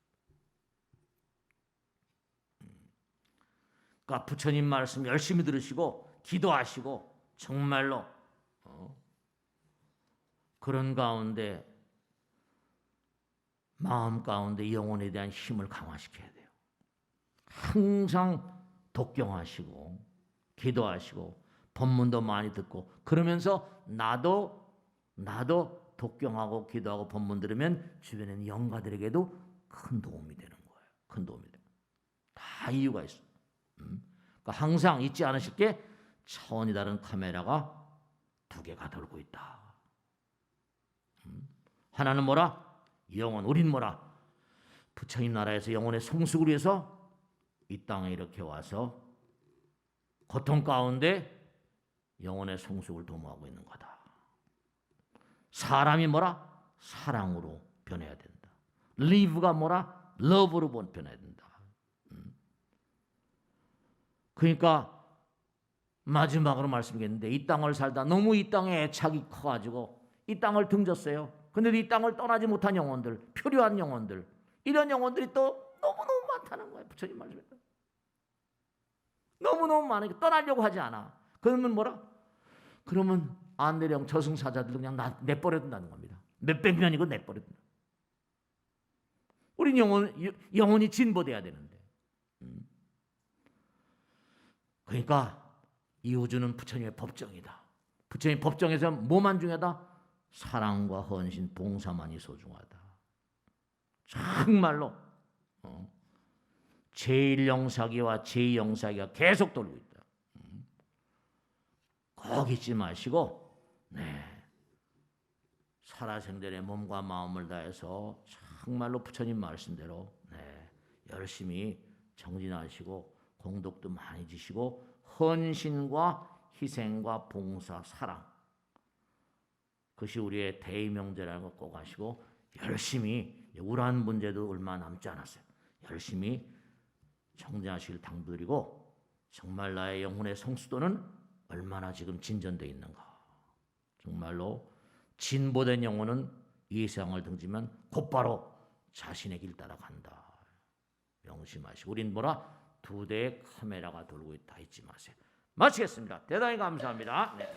그러니까 부처님 말씀 열심히 들으시고 기도하시고 정말로 그런 가운데 마음 가운데 영혼에 대한 힘을 강화시켜야 돼요. 항상 독경하시고 기도하시고 법문도 많이 듣고 그러면서 나도 독경하고 기도하고 법문 들으면 주변에 있는 영가들에게도 큰 도움이 되는 거예요. 큰 도움이 돼요. 다 이유가 있어요. 그러니까 항상 잊지 않으실 게 차원이 다른 카메라가 두 개가 돌고 있다. 하나는 뭐라? 영혼. 우린 뭐라? 부처님 나라에서 영혼의 성숙을 위해서 이 땅에 이렇게 와서 고통 가운데 영혼의 성숙을 도모하고 있는 거다. 사람이 뭐라? 사랑으로 변해야 된다. live가 뭐라? love로 변해야 된다. 그러니까 마지막으로 말씀드리겠는데 이 땅을 살다 너무 이 땅에 애착이 커가지고 이 땅을 등졌어요. 근데 이 땅을 떠나지 못한 영혼들, 표류한 영혼들, 이런 영혼들이 또 너무너무 많다는 거예요. 부처님 말씀에. 너무너무 많으니까 떠나려고 하지 않아. 그러면 뭐라? 그러면 안내령 저승사자들 그냥 내버려 둔다는 겁니다. 몇백 년이고 내버려 둔다. 우린 영혼이 진보돼야 되는데. 그러니까 이 우주는 부처님의 법정이다. 부처님의 법정에서 뭐만 중요하다? 사랑과 헌신, 봉사만이 소중하다. 정말로 제1영사기와 제2영사기가 계속 돌고 있다. 꼭 잊지 마시고 살아생전에 몸과 마음을 다해서 정말로 부처님 말씀대로 열심히 정진하시고 공덕도 많이 지시고 헌신과 희생과 봉사, 사랑 그것이 우리의 대의명제라는 거 꼭 하시고 열심히 우울한 문제도 얼마 남지 않았어요. 열심히 정진하시길 당부드리고 정말 나의 영혼의 성수도는 얼마나 지금 진전되어 있는가. 정말로 진보된 영혼은 이 세상을 등지면 곧바로 자신의 길 따라간다. 명심하시고 우린 뭐라? 두 대의 카메라가 돌고 있다 잊지 마세요. 마치겠습니다. 대단히 감사합니다. 네.